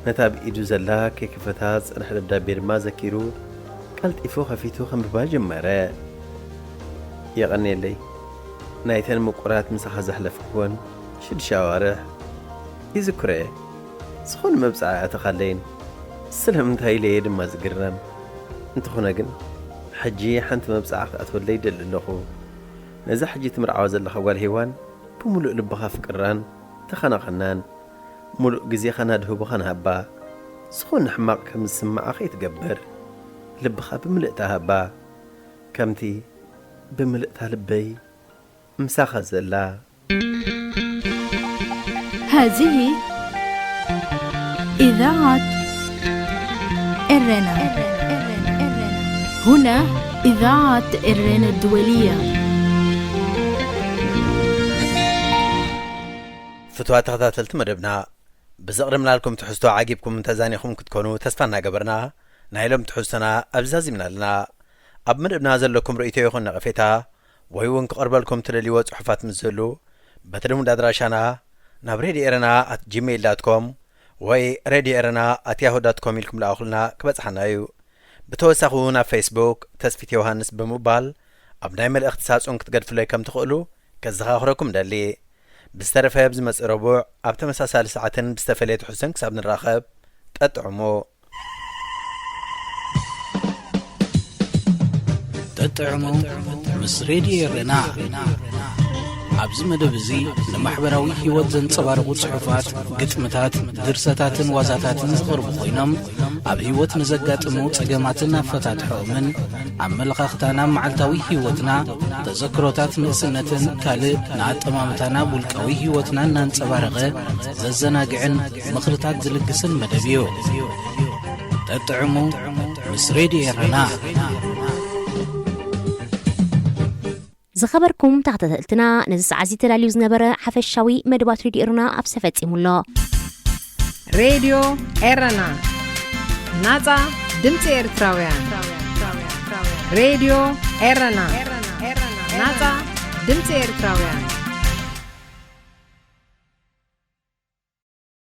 نتاب إيدو زلاك كيفتاز أنا حد دابير ما ذكرو قلت إفو خفيتو خم بباج مرة يغني لي نايتن مقرات مسخ زحلفكون شد شوارع يذكره سخون مبصع أتخلين السلام انتهي لي دم زقرم انت خناقن حجي حنت مبصع أتولي دل اللخو نزا حجي تمر عوز اللخو والهيوان بملؤ لبخا فكران تخنا خنان ملؤ قزي خنا دهو بخنا هبا سخون حماق كم السمع أخي تقبر لبخا بملؤ تهبا كمتي بملؤ تهلبي مساخة زلا هذه إذاعة إرنا. هنا إذاعة إرنا الدولية. فتوات تغطلت مدبنا بزغرمنا لكم تحسوا عاقبكم من تزانيكم كتكونوا تستنى قبرنا نايلم تحسنا أبزازي من لنا أب مدبنا زلكم رؤيتي يخون نغفيتها ويوان قرب لكم تلالي وصحفات مزلو በተለምዶ አድራሻና ናብ radioerna@gmail.com ወይ radioerna@yahoo.com ኢልኩም ላአኹልና ክበጽሐናዩ ብተወሳኺ ናብ ፌስቡክ ተስፊት ዮሐንስ በመባል ኣብ ናይ መልእኽቲ ሳጹን ክትገድፍለይ ከም ትኽእሉ ከዘኻኽረኩም ደሊ ብዝተረፈ ብዝመጽእ ረቡዕ ኣብ ተመሳሳሊ ሰዓትን ብዝተፈለየ ትሕዝቶን ክሳብ ንራኸብ ጠጥዕሞ ጠጥዕሞ ምስ ሬድዮርና ኣብዚ መደብ እዚ ንማሕበራዊ ህይወት ዘንጸባርቑ ጽሑፋት፣ ግጥምታት፣ ድርሰታትን ዋዛታትን ዝቐርቡ ኮይኖም ኣብ ህይወት ንዘጋጥሙ ጸገማትን ኣፈታትሖምን ኣመለኻኽታና መዓልታዊ ህይወትና ተዘክሮታት ንእስነትን ካልእ ንኣጠማምታና ውልቃዊ ህይወትና እናንጸባረቐ ዘዘናግዕን ምኽርታት ዝልግስን መደብ እዩ። ጠጥዕሙ ምስ ሬድዮርና ዝኸበርኩም ተኸታተልትና ነዚ ሰዓት እዚ ተዳልዩ ዝነበረ ሓፈሻዊ መደባት ሬድዮርና ኣብ ተፈጺሙሎ ሬድዮ ኤረና ናጻ ድምፂ ኤርትራውያን ሬድዮ ኤረና ናጻ ድምፂ ኤርትራውያን